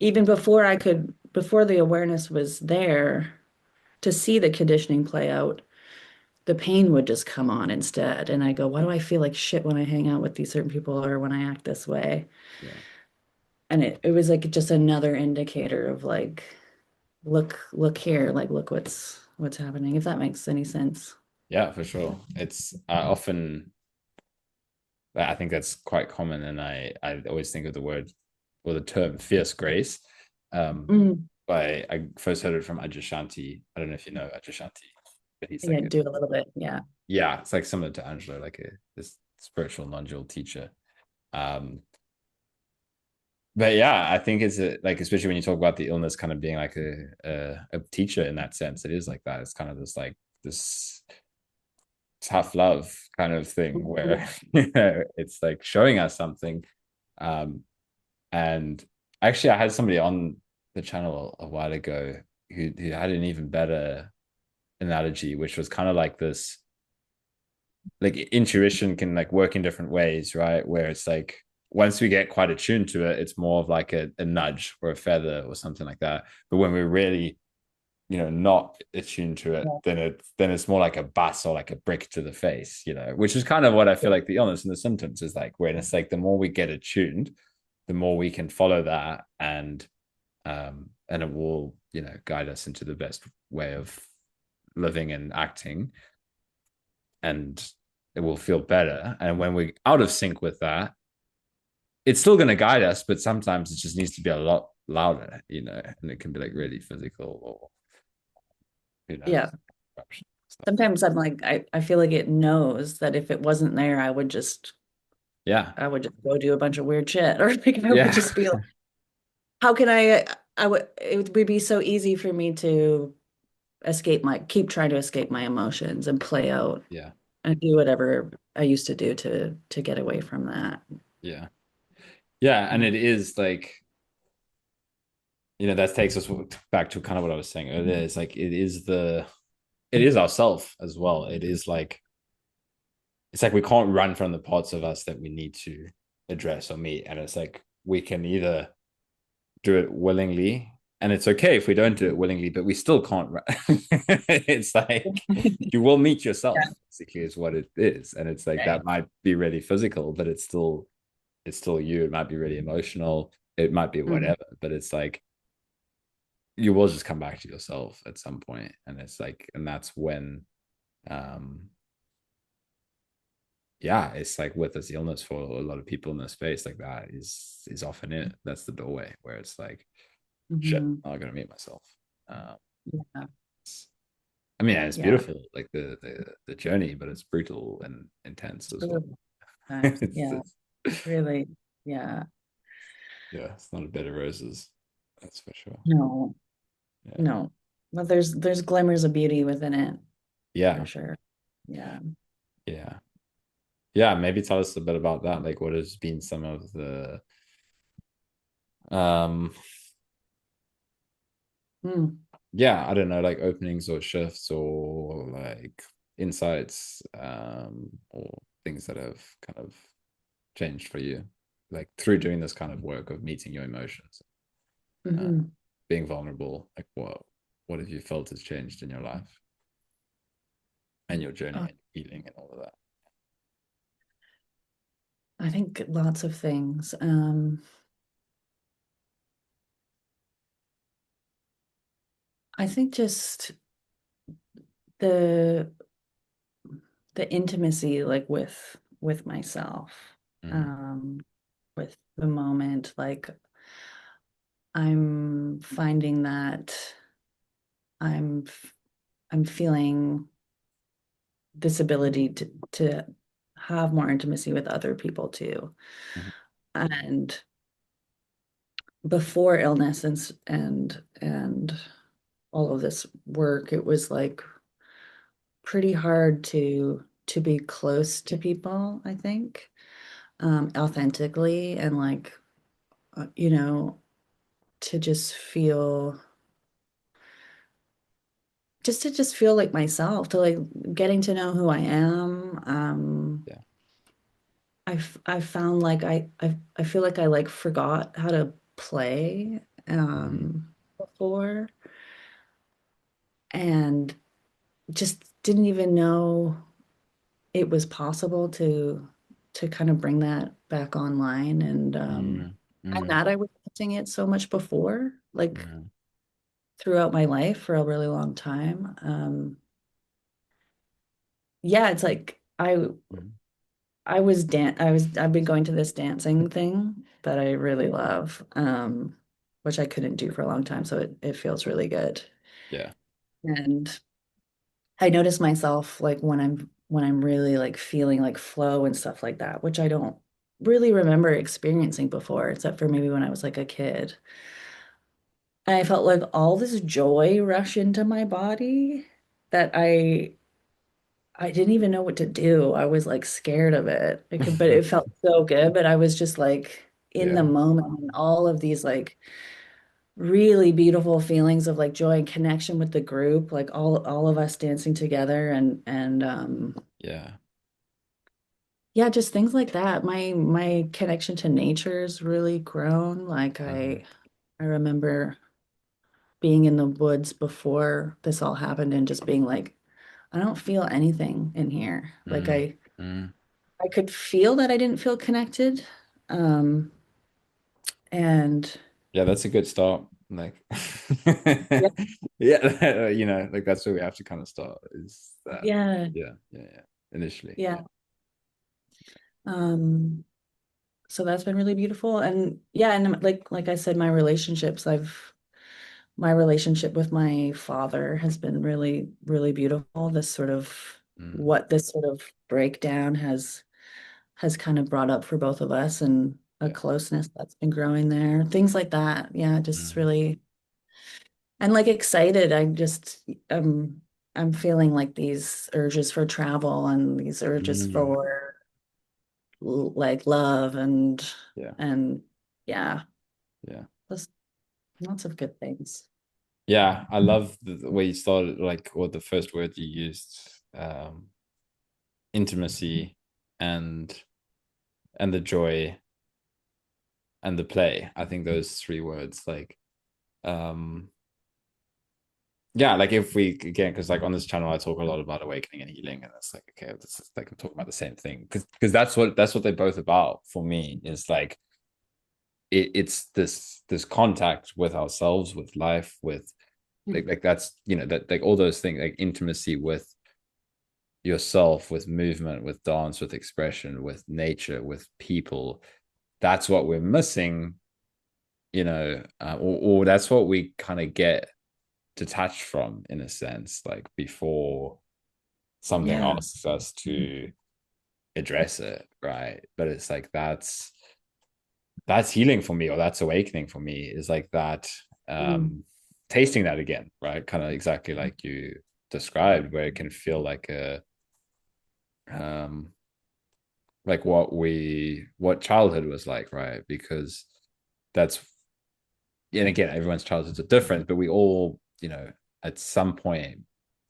even before the awareness was there to see the conditioning play out, the pain would just come on instead. And I go, why do I feel like shit when I hang out with these certain people or when I act this way? Yeah. And it was like just another indicator of like, look here, like look what's happening, if that makes any sense. Yeah, for sure. It's often, I think that's quite common, and I always think of the word or the term fierce grace. Um, Mm, I first heard it from Ajashanti. I don't know if you know Ajashanti, but he's yeah, like a, do a little bit. Yeah. yeah, it's like similar to Angelo, like this spiritual non-dual teacher. Um, but yeah, I think it's like, especially when you talk about the illness kind of being like a teacher in that sense, it is like that. It's kind of this like this tough love kind of thing where it's like showing us something. Um, and actually, I had somebody on the channel a while ago who had an even better analogy, which was kind of like this, like intuition can like work in different ways, right? Where it's like once we get quite attuned to it, it's more of like a nudge or a feather or something like that. But when we're really, not attuned to it, Yeah. then it's more like a bus or like a brick to the face, which is kind of what I feel like the illness and the symptoms is like, where it's like the more we get attuned, the more we can follow that, and it will, guide us into the best way of living and acting, and it will feel better. And when we're out of sync with that, it's still going to guide us, but sometimes it just needs to be a lot louder, and it can be like really physical, or who Yeah. knows, stuff. Sometimes I'm like, I feel like it knows that if it wasn't there, Yeah. I would just go do a bunch of weird shit. Or like I would Yeah. just be like, how can it would be so easy for me to keep trying to escape my emotions and play out Yeah. and do whatever I used to do to get away from that. Yeah. Yeah. And Yeah. it is like, that takes us back to kind of what I was saying earlier. It's like it is ourself as well. It's like we can't run from the parts of us that we need to address or meet. And it's like we can either do it willingly, and it's okay if we don't do it willingly, but we still can't run. It's like you will meet yourself, basically, is what it is. And it's like Right. that might be really physical, but it's still you. It might be really emotional. It might be Mhm. whatever, but it's like you will just come back to yourself at some point. And it's like, and that's when um yeah, it's like with this illness for a lot of people in this space, like that is often it. That's the doorway where it's like, shit, Mhm. I'm not gonna meet myself. Um, Yeah. I mean, it's Yeah. beautiful, like the journey, but it's brutal and intense It's as well. really times. it's, Yeah. it's, Really. Yeah. yeah, it's not a bed of roses, that's for sure. No. Yeah, No. But there's glimmers of beauty within it for yeah, sure. Yeah. yeah, yeah. Maybe tell us a bit about that. Like, what has been some of the um Hmm. yeah, I don't know, like openings or shifts or like insights, or things that have kind of changed for you, like through doing this kind of work of meeting your emotions, uh, Hmm. being vulnerable. Like what have you felt has changed in your life and your journey Oh, and healing and all of that? I think lots of things. I think just the the intimacy, like with myself, Mm, um, with the moment. Like I'm finding that I'm I'm feeling this ability to have more intimacy with other people too. mm, And before illness and all of this work, it was like pretty hard to be close to people, I think, authentically and like you know, to just feel just feel like myself, to like getting to know who I am. yeah. I found like I feel like I like forgot how to play Mm, before and just didn't even know it was possible to kind of bring that back online mm, and mm, that I was missing it so much before, like mm, throughout my life for a really long time. Yeah, it's like mm. I've been going to this dancing thing that I really love, which I couldn't do for a long time, so it feels really good. Yeah. And I notice myself like when I'm really like feeling like flow and stuff like that, which I don't really remember experiencing before, except for maybe when I was like a kid. And I felt like all this joy rush into my body that I didn't even know what to do. I was like scared of it. But it felt so good. But I was just like in the Yeah. moment and all of these like really beautiful feelings of like joy and connection with the group, like all of us dancing together and Yeah. yeah, just things like that. My connection to nature's really grown. Like Mhm. I remember being in the woods before this all happened and just being like, I don't feel anything in here. Like Mm, mm. I could feel that I didn't feel connected. Um, and Yeah, that's a good start. Like, yeah, yeah, like that's where we have to kind of start is that. yeah, Yeah, yeah, yeah. Initially, yeah. yeah. Um, so that's been really beautiful. And yeah, and like I said, my relationship with my father has been really, really beautiful. Mm, What this sort of breakdown has kind of brought up for both of us and a yeah. closeness that's been growing there. Things like that. Yeah, just Mm, really and like excited. Um I'm feeling like these urges for travel and these urges mm, for like love yeah, and yeah, yeah. just lots of good things. Yeah, I love the way you started, like, or the first word you used, intimacy and the joy and the play. I think those three words, like, um, yeah, like if we again, because like on this channel I talk a lot about awakening and healing, and it's like, okay, this is like I'm talking about the same thing because that's what they're both about for me, is like it's this contact with ourselves, with life, with like that's that, like all those things, like intimacy with yourself, with movement, with dance, with expression, with nature, with people. That's what we're missing, or that's what we kind of get detached from, in a sense, like before something Yeah. asks us to address it, right? But it's like that's healing for me, or that's awakening for me, is like that, Mm. tasting that again, right? Kind of exactly like you described, where it can feel like a um like what childhood was like, right? Because that's, and again, everyone's childhoods are different, but we all, at some point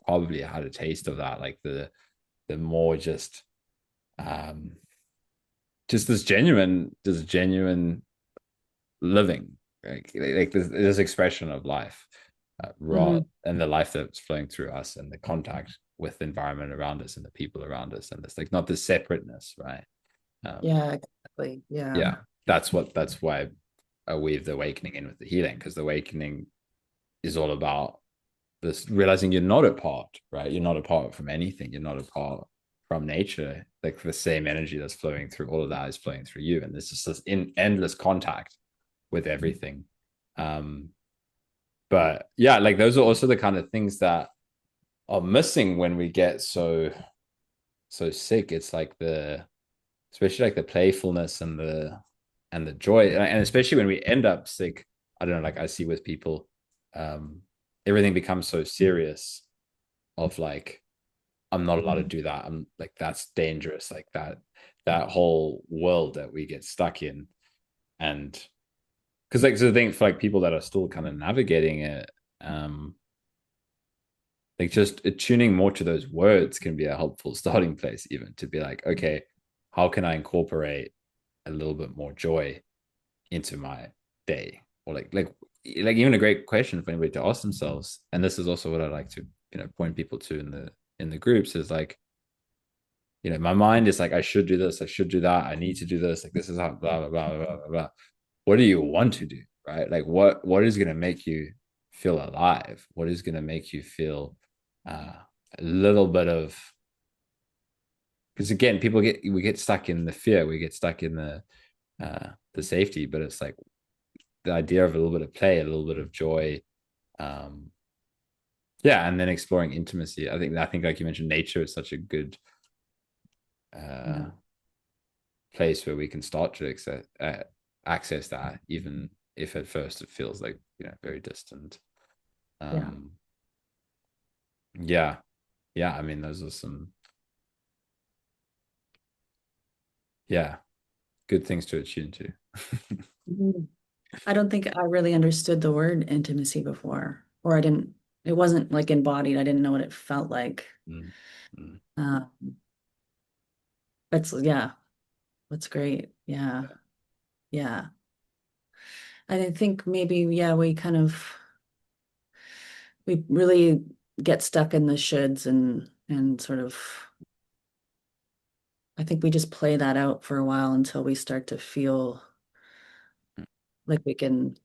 probably had a taste of that, like the more um just this genuine living, like this expression of life, raw, Hmm. and the life that's flowing through us, and the contact with the environment around us and the people around us, and this like not the separateness, right? um Yeah, exactly. Yeah. yeah, that's why I weave the awakening in with the healing, because the awakening is all about this realizing you're not apart, right? You're not apart from anything. You're not apart from nature. Like the same energy that's flowing through all of that is flowing through you. And there's just this endless contact with everything. Um, but yeah, like those are also the kind of things that are missing when we get so sick. It's like the especially like the playfulness and the joy. And especially when we end up sick, I don't know, like I see with people, um, everything becomes so serious of like, I'm not allowed to do that. I'm like, that's dangerous. Like that whole world that we get stuck in. And because like, so I think for like people that are still kind of navigating it, um, like just attuning more to those words can be a helpful starting place, even to be like, okay, how can I incorporate a little bit more joy into my day? Or like even a great question for anybody to ask themselves. And this is also what I like to, point people to in the groups is like, my mind is like, I should do this, I should do that, I need to do this, like this is how blah blah blah blah blah blah. What do you want to do, right? Like what is going to make you feel alive? What is going to make you feel a little bit of, because again, we get stuck in the fear, we get stuck in the safety, but it's like the idea of a little bit of play, a little bit of joy, um yeah, and then exploring intimacy. I think like you mentioned, nature is such a good Yeah. uh place where we can start to access that, even if at first it feels like very distant. Yeah. um yeah, yeah, I mean those are some, yeah, good things to attune to. Mhm. I don't think I really understood the word intimacy before, or I didn't, it wasn't like embodied. I didn't know what it felt like. Mm, mm, Uh, yeah, that's great. Yeah. yeah, Yeah. I think maybe, yeah, we really get stuck in the shoulds and sort of, I think we just play that out for a while until we start to feel like we can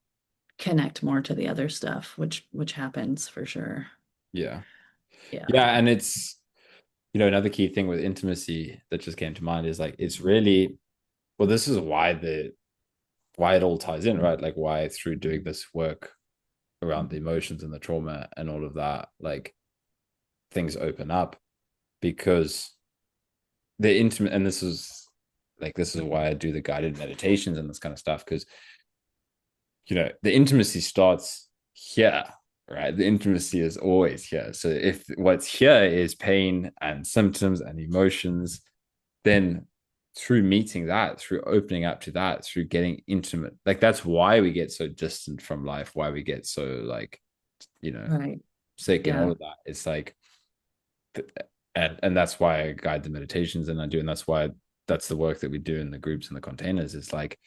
connect more to the other stuff, which happens for sure. yeah, Yeah. yeah. And it's, another key thing with intimacy that just came to mind is like, it's really, well, this is why it all ties in, right? Like why through doing this work around the emotions and the trauma and all of that, like things open up, because the intimate, and this is why I do the guided meditations and this kind of stuff, because the intimacy starts here, right? The intimacy is always here. So if what's here is pain and symptoms and emotions, then through meeting that, through opening up to that, through getting intimate, like that's why we get so distant from life, why we get so like, you know Right. sick and all Yeah. of that. It's like, and that's why I guide the meditations, and I do, and that's the work that we do in the groups and the containers. It's like,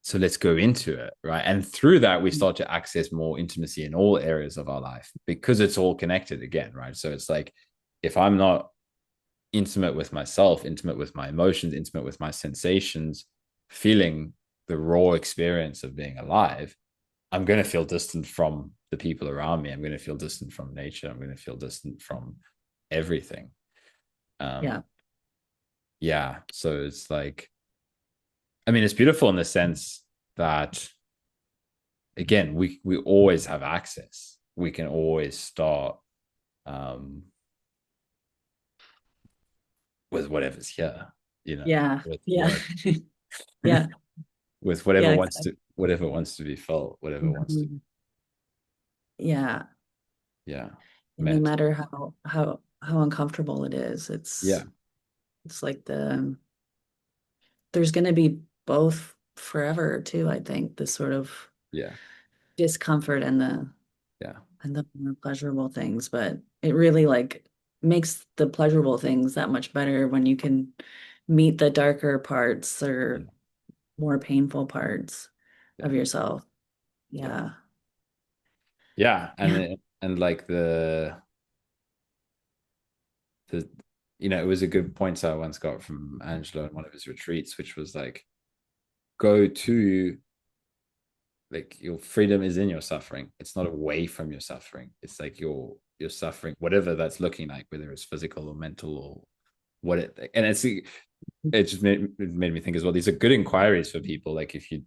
so let's go into it, right? And through that, we start to access more intimacy in all areas of our life, because it's all connected again, right? So it's like, if I'm not intimate with myself, intimate with my emotions, intimate with my sensations, feeling the raw experience of being alive, I'm going to feel distant from the people around me. I'm going to feel distant from nature. I'm going to feel distant from everything. Yeah. Um, yeah. So it's like, I mean, it's beautiful in the sense that, again, we always have access. We can always start, um, with whatever's here, Yeah. with Yeah. what, Yeah. with Yeah, exactly. whatever wants to be felt, whatever wants to, Mhm. Yeah. yeah, And no met, matter how uncomfortable it is, yeah, it's like there's gonna be both forever too, I think, the sort of yeah, discomfort and the Yeah. and the more pleasurable things, but it really like makes the pleasurable things that much better when you can meet the darker parts or Mm. more painful parts Yeah. of yourself. Yeah. Yeah. Yeah. Yeah. And like the it was a good point I once got from Angelo in one of his retreats, which was like, go to, like, your freedom is in your suffering. It's not away from your suffering. It's like your suffering, whatever that's looking like, whether it's physical or mental or what it, and it just made me think as well. These are good inquiries for people. Like, if you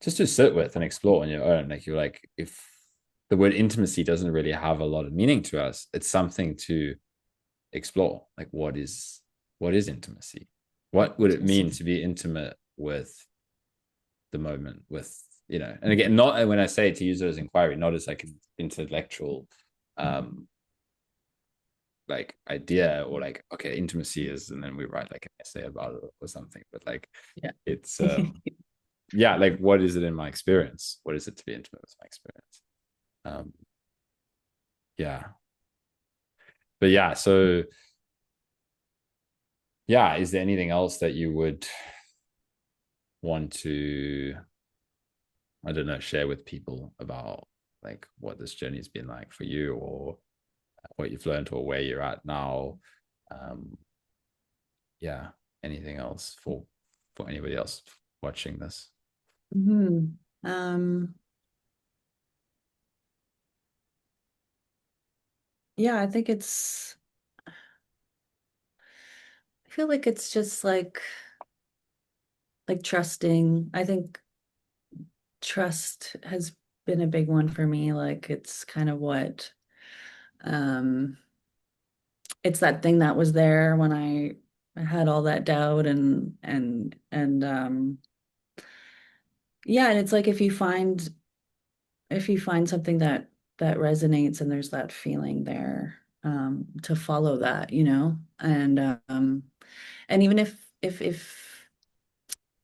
just to sit with and explore on your own, like, you're like, if the word intimacy doesn't really have a lot of meaning to us, it's something to explore. Like, what is intimacy? What would it mean Intimacy. to be intimate with the moment, with, and again, not when I say to use it as inquiry, not as like an intellectual like idea, or like, okay, intimacy is, and then we write like an essay about it or something, but like, Yeah. it's yeah, like, what is it in my experience? What is it to be intimate with my experience? um yeah. But yeah, so yeah, is there anything else that you would want to, I don't know, share with people about like what this journey has been like for you, or what you've learned, or where you're at now? um yeah, anything else for anybody else watching this? Mhm. Um, yeah, I think I feel like it's just like trusting. I think trust has been a big one for me. Like it's kind of what um it's that thing that was there when I had all that doubt and yeah, and it's like if you find something that resonates and there's that feeling there, to follow that, and even if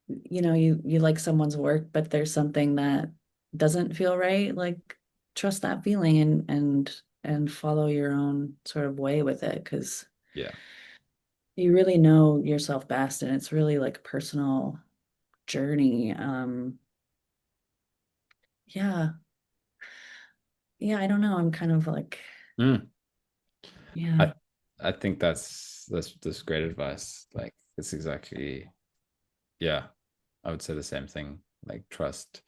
you like someone's work, but there's something that doesn't feel right, like trust that feeling and follow your own sort of way with it, because Yeah. you really know yourself best, and it's really like a personal journey. Yeah, yeah, I don't know. I'm kind of like, Mm. yeah, I i think that's great advice. Like, it's exactly, yeah, I would say the same thing. Like, trust.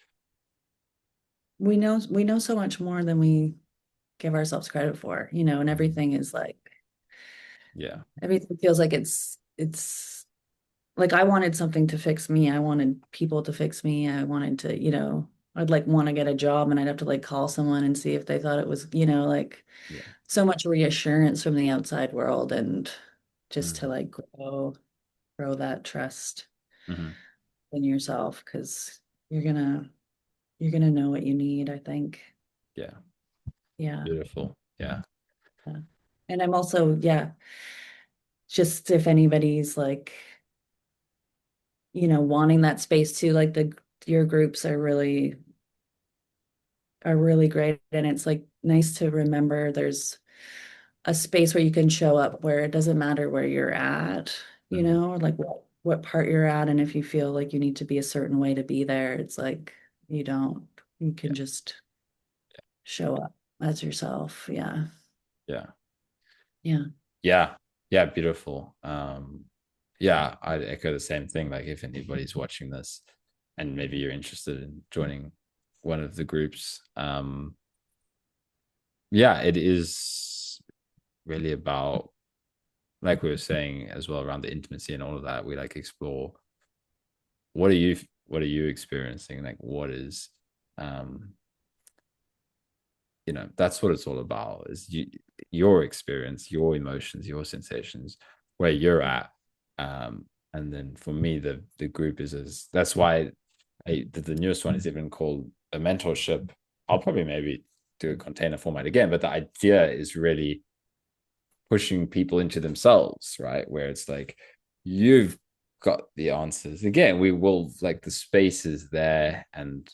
we know so much more than we give ourselves credit for, and Mhm. everything is like Yeah. everything feels like it's like I wanted something to fix me. I wanted people to fix me. I wanted to, I'd like want to get a job and I'd have to like call someone and see if they thought it was, like Yeah. so much reassurance from the outside world, and just to Hmm. like grow that trust Hmm. in yourself, because you're gonna you're gonna know what you need, I think. Yeah. Yeah. Beautiful. Yeah. Yeah. And I'm also, yeah, just if anybody's like, wanting that space too, like your groups are really great. And it's like nice to remember there's a space where you can show up where it doesn't matter where you're at, Hmm. or like what part you're at. And if you feel like you need to be a certain way to be there, it's like you don't, you can Yeah. just show up as yourself. Yeah. Yeah. Yeah. Yeah. Yeah. Beautiful. Yeah, I'd echo the same thing. Like, if anybody's watching this and maybe you're interested in joining one of the groups, yeah, it is really about, like we were saying as well, around the intimacy and all of that. We like explore, what are you experiencing? Like, what is, um that's what it's all about, is your experience, your emotions, your sensations, where you're at. And then for me, the group is that's why the newest one is even called a mentorship. I'll probably maybe do a container format again, but the idea is really pushing people into themselves, right? Where it's like, you've got the answers. Again, we will, like, the space is there, and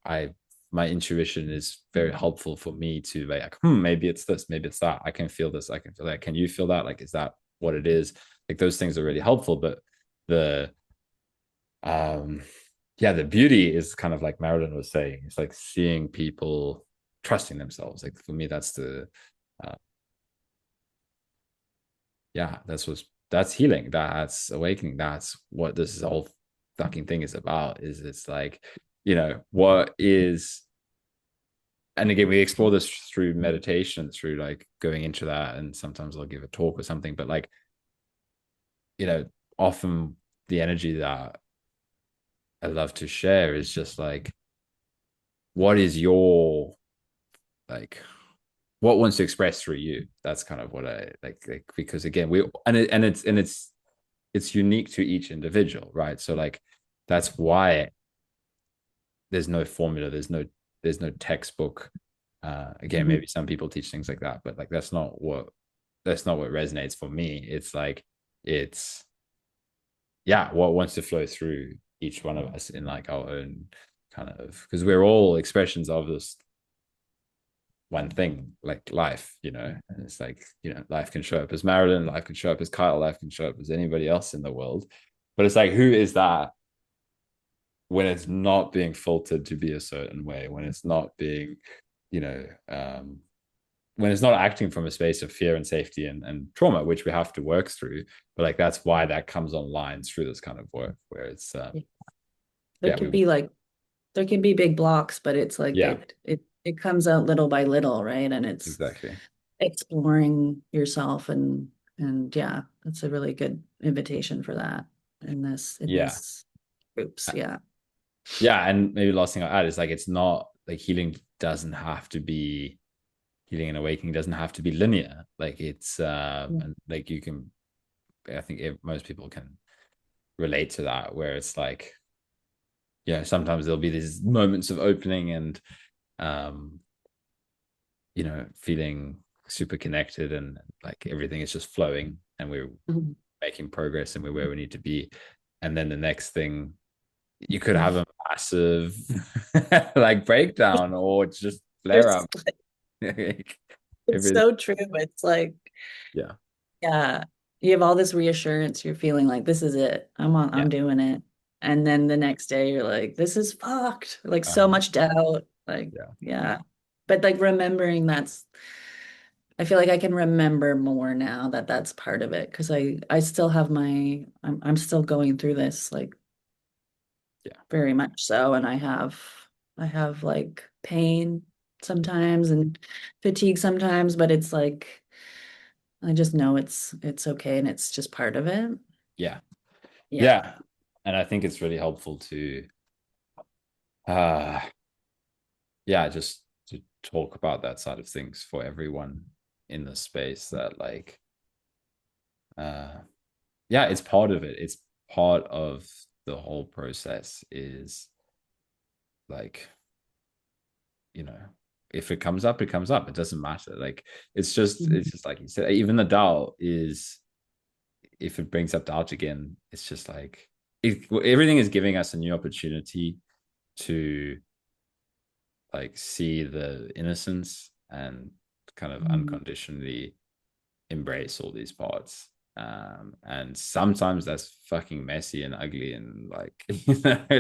I my intuition is very helpful for me to like, maybe it's this, maybe it's that. I can feel this, I can feel that. Can you feel that? Like, is that what it is? Like those things are really helpful. But the yeah, the beauty is kind of like Marilyn was saying, it's like seeing people trusting themselves. Like for me, that's the uh, yeah, that's healing, that's awakening, that's what this whole fucking thing is about. Is it's like, what is, and again, we explore this through meditation, through like going into that, and sometimes I'll give a talk or something, but like, you know, often the energy that I love to share is just like, what is your, like, what wants to express through you? That's kind of what I like because again, we, and it's unique to each individual, right? So like, that's why there's no formula, there's no textbook. Again, Mhm. maybe some people teach things like that, but like that's not what resonates for me. It's like, it's, yeah, what wants to flow through each one of us in like our own kind of, because we're all expressions of this one thing, like life, and it's like, life can show up as Marilyn, life can show up as Kyle, life can show up as anybody else in the world. But it's like, who is that when it's not being filtered to be a certain way, when it's not being, you know, when it's not acting from a space of fear and safety and trauma, which we have to work through. But like, that's why that comes online through this kind of work where it's, Yeah. There yeah, can be like there can be big blocks, but it's like yeah, it comes out little by little, right? And it's exactly. exploring yourself and yeah, that's a really good invitation for that in Yeah. these groups. Yeah. Yeah. And maybe the last thing I'll add is like, it's not like healing and awakening doesn't have to be linear. Like it's, Yeah. and like you can, I think most people can relate to that, where it's like, sometimes there'll be these moments of opening and, um, feeling super connected, and like everything is just flowing and we're Mhm. making progress and we're where we need to be. And then the next thing, you could have a massive like breakdown or just flare There's up. Like, it's everything. so true. It's like, Yeah. yeah, you have all this reassurance, you're feeling like this is it. Yeah. I'm doing it. And then the next day you're like, this is fucked. Like so Uh-huh. much doubt. Like, Yeah. yeah. But like remembering I feel like I can remember more now that that's part of it because I still have I'm still going through this like Yeah. very much so, and I have like pain sometimes and fatigue sometimes, but it's like I just know it's okay and it's just part of it. Yeah. Yeah. Yeah. And I think it's really helpful to, uh yeah, just to talk about that side of things for everyone in the space, that like, uh yeah, it's part of it. It's part of the whole process, is like, you know if it comes up, it comes up. It doesn't matter. Like, it's Mhm. just like you said, even the doubt is, if it brings up doubt again, it's just like, everything is giving us a new opportunity to like see the innocence and kind of Mhm. unconditionally embrace all these parts. And sometimes that's fucking messy and ugly, and like,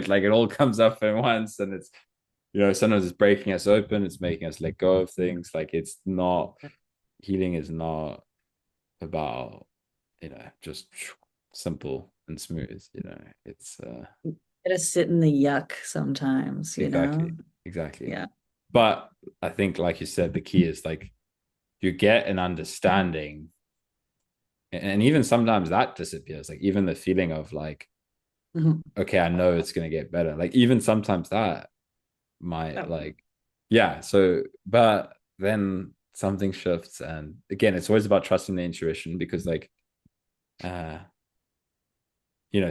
like it all comes up at once, and it's, sometimes it's breaking us open, it's making us let go of things. Like, it's not, healing is not about, just simple and smooth. It's Gotta sit in the yuck sometimes, you know? exactly, exactly. Yeah. But I think, like you said, the key is like, you get an understanding, and even sometimes that disappears. Like, even the feeling of like, Mhm. okay, I know it's going to get better. Like, even sometimes that might, Oh, like, yeah. So, but then something shifts, and again, it's always about trusting the intuition, because like, uh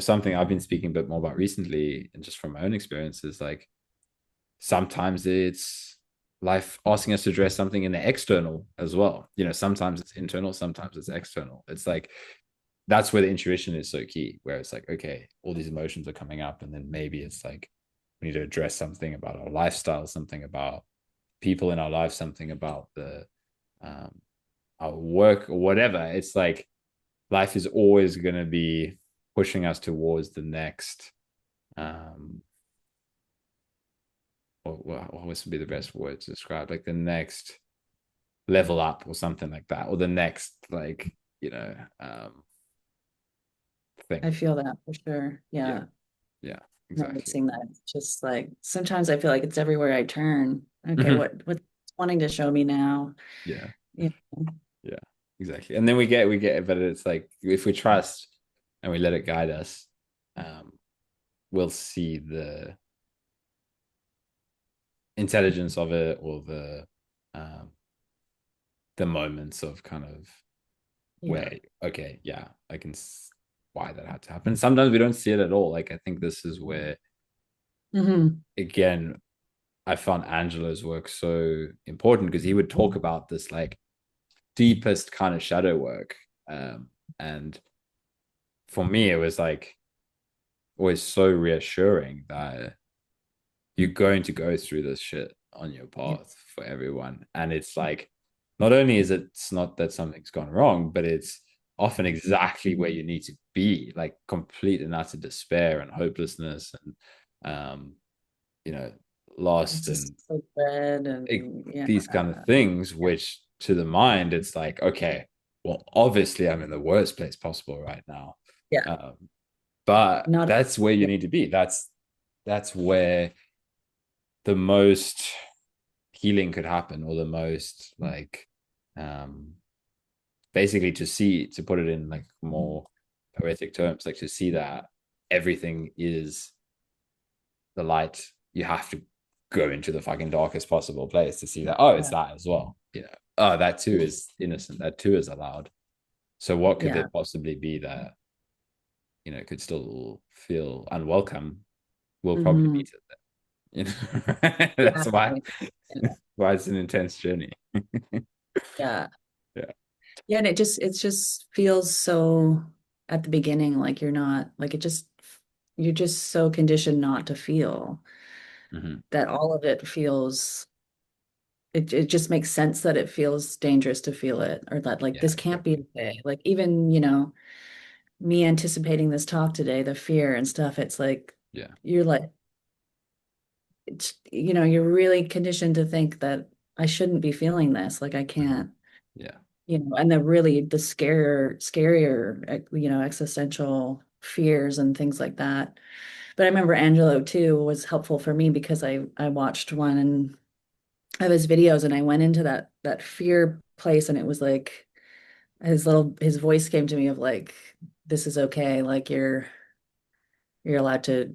something I've been speaking a bit more about recently, and just from my own experiences, like, sometimes it's life asking us to address something in the external as well. Sometimes it's internal, sometimes it's external. It's like, that's where the intuition is so key, where it's like, okay, all these emotions are coming up, and then maybe it's like, we need to address something about our lifestyle, something about people in our life, something about the um, our work or whatever. It's like life is always going to be pushing us towards the next what would be the best word to describe, like the next level up or something like that, or the next, like, you know, I thing. feel that for sure. Yeah, Yeah. yeah, exactly. Noticing that it's just like sometimes I feel like it's everywhere I turn. Okay, Mhm. what's wanting to show me now? Yeah, Yeah. yeah, exactly. And then we get it, but it's like if we trust and we let it guide us, um we'll see the intelligence of it, or um the moments of kind of Yeah. where, okay, yeah, I can why that had to happen. Sometimes we don't see it at all. Like, I think this is where, Hmm. again, I found Angelo's work so important, because he would talk about this like deepest kind of shadow work. And for me, it was like always so reassuring that you're going to go through this shit on your Yeah. path for everyone. And it's like, not only is it's not that something's gone wrong, but it's often exactly where you need to be, like complete and utter despair and hopelessness and you know, It's lost and just so red and yeah. these kind of things, which to the mind, it's like, okay, well, obviously I'm in the worst place possible right now. Yeah. Um, but Not that's where you yeah. need to be. That's where the most healing could happen, or the most like um basically to put it in like more poetic terms, like to see that everything is the light. You have to go into the fucking darkest possible place to see that, oh, it's Yeah. that as well, oh, that too is innocent, that too is allowed. So what could Yeah. there possibly be that could still feel unwelcome? We'll probably Hmm. meet it then. That's Yeah. why it's an intense journey. Yeah. Yeah. Yeah. And it just feels so at the beginning, like you're not like you're just so conditioned not to feel Mm-hmm. that all of it feels it just makes sense that it feels dangerous to feel it or that like Yeah, this can't be exactly. okay. Like even, me anticipating this talk today, the fear and stuff, it's like Yeah. you're like you're really conditioned to think that I shouldn't be feeling this. Like I Mm-hmm. can't, Yeah. and scarier, existential fears and things like that. But I remember Angelo too was helpful for me because I watched one of his videos and I went into that fear place and it was like his voice came to me of like, this is okay. Like you're allowed to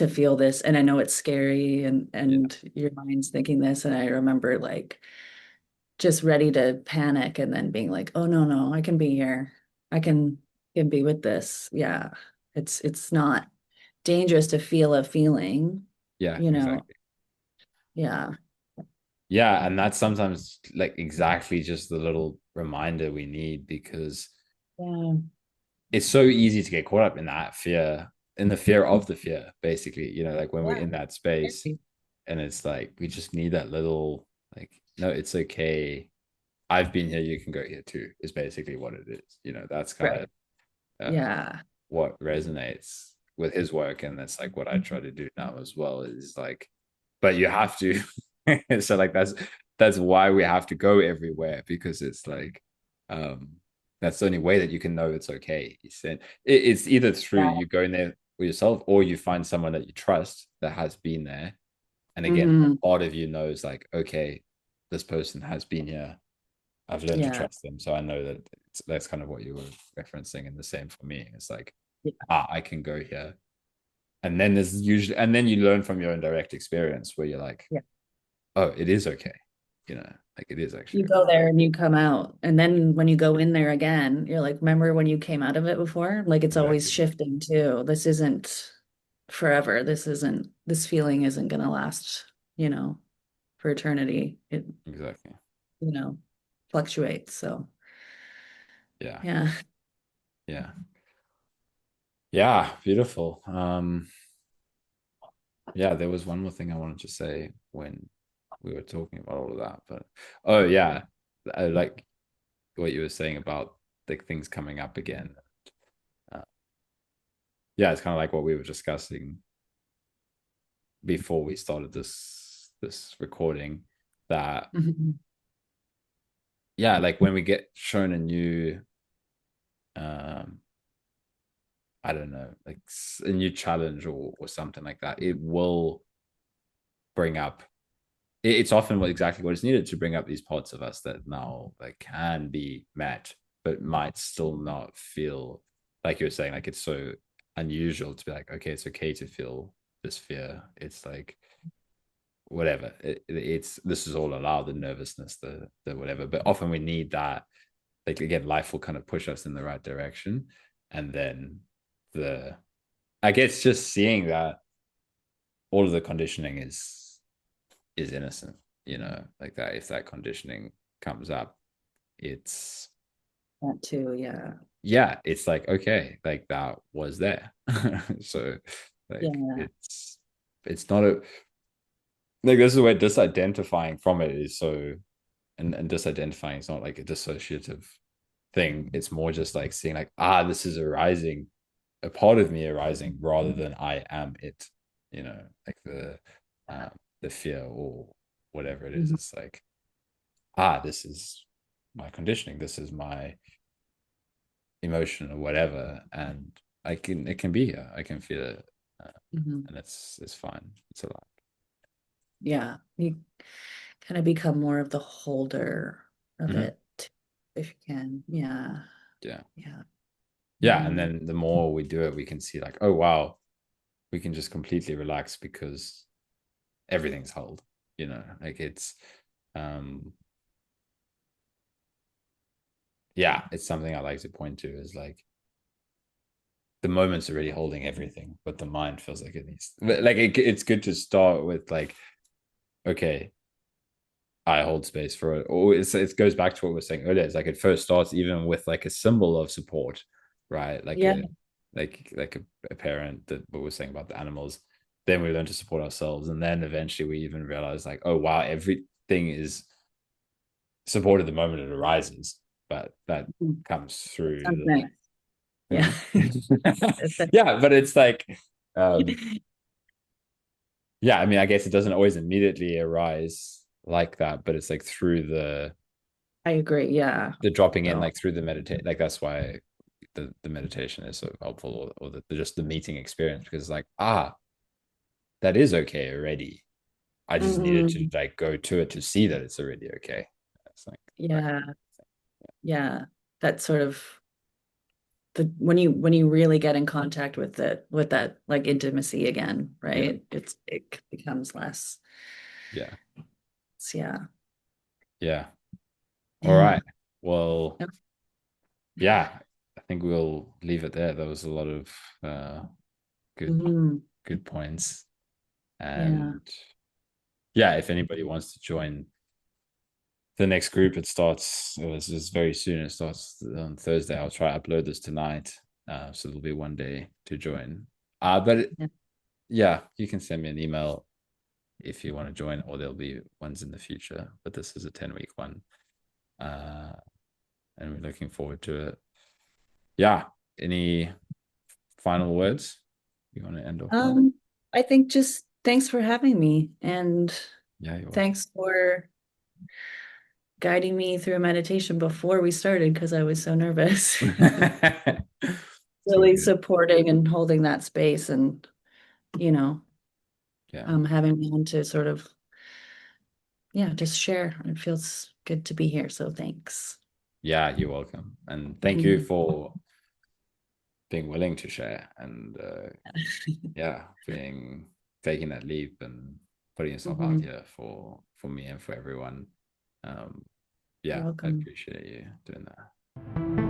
feel this. And I know it's scary Yeah. and your mind's thinking this. And I remember like just ready to panic and then being like, oh no, no, I can be here. I can be with this. Yeah. It's not dangerous to feel a feeling, Yeah, you know. exactly. Yeah. Yeah, and that's sometimes like exactly just the little reminder we need, because Yeah. it's so easy to get caught up in that fear, in the fear of the fear, basically, like when we're Yeah. in that space, and it's like we just need that little, like, no, it's okay. I've been here, you can go here too, is basically what it is. That's kind of Right. uh, Yeah. what resonates with his work, and that's like what I try to do now as well, is like, but you have to. So like that's why we have to go everywhere, because it's like um that's the only way that you can know it's okay. He said it's either through Yeah. you going there for yourself, or you find someone that you trust that has been there, and again, a Hmm. part of you knows, like, okay, this person has been here, I've learned to Yeah. trust them, so I know that that's kind of what you were referencing. And the same for me, it's like, Yeah. I can go here. And then there's usually, and then you learn from your own direct experience, where you're like, Yeah. oh, it is okay, like it is actually You okay. go there and you come out. And then when you go in there again, you're like, remember when you came out of it before? Like it's always Exactly. shifting too. This isn't forever. This feeling isn't gonna last, for eternity. It, Exactly. you know, fluctuates. So Yeah. yeah. Yeah. Yeah. Beautiful. Yeah, there was one more thing I wanted to say when we were talking about all of that, but oh yeah, I like what you were saying about like things coming up again. Uh, yeah, it's kind of like what we were discussing before we started this recording. That Mhm. yeah, like when we get shown a new, um, I don't know, like a new challenge or something like that, it will bring up it's often exactly what is needed to bring up these parts of us that now like can be met but might still not feel like you were saying, like it's so unusual to be like, okay, it's okay to feel this fear, it's like whatever, it's this is all allowed, the nervousness, the whatever, but often we need that, like again life will kind of push us in the right direction, and then the I guess just seeing that all of the conditioning is innocent, like that if that conditioning comes up, it's That too, yeah. yeah, it's like okay, like that was there. So like Yeah. it's not a like this is where disidentifying from it is so and disidentifying is not like a dissociative thing, it's more just like seeing like this is arising, a part of me arising rather than I am it, like the fear or whatever it is, Mhm. it's like this is my conditioning, this is my emotion or whatever, and it can be here, I can feel it, Mhm. and it's fine, it's a lot. Yeah. You kind of become more of the holder of Mm-hmm. it if you can. Yeah. Yeah, Yeah. yeah, and Mhm. then the more we do it, we can see like, oh wow, we can just completely relax because everything's held, like it's um yeah, it's something I like to point to is like the moment's already holding everything, but the mind feels like it needs, like it's good to start with like, okay, I hold space for it. Or it goes back to what we were saying earlier. It's like it first starts even with like a symbol of support, right? Like Yeah. a parent, that what we are saying about the animals. Then we learn to support ourselves, and then eventually we even realize like, oh wow, everything is supported the moment it arises. But that Mhm. comes That through sounds nice. Yeah. yeah, but it's like yeah, I mean, I guess it doesn't always immediately arise like that, but it's like through I agree. Yeah. the dropping in, So, like through the meditate, like that's why the meditation is so helpful, or just the meeting experience, because it's like that is okay already, I just needed to mhm. like go to it to see that it's already okay. It's like right. Yeah. Yeah. That sort of the when you really get in contact with it, with that like intimacy again, Yeah, right? It becomes less. yeah, Yeah. yeah. All Yeah. right, well, yeah, I think we'll leave it there. There was a lot of good Mhm. good points, Yeah. and yeah, if anybody wants to join the next group, it starts, this is very soon, it starts on Thursday. I'll try to upload this tonight, so there'll be one day to join, but Yeah. yeah, you can send me an email if you want to join, or there'll be ones in the future, but this is a 10-week one, uh and we're looking forward to it. Yeah, any final words you want to end off with? Um, I think just thanks for having me and Yeah, you're welcome. thanks for guiding me through a meditation before we started because I was so nervous. It's all Really good. supporting and holding that space and, you know, Yeah, having me on to sort of, yeah, just share. It feels good to be here. So thanks. yeah, you're welcome, and thank you Mhm. for being willing to share, and yeah, being taking that leap and putting yourself out Mhm. here for me and for everyone. You're Yeah, I welcome. appreciate you doing that.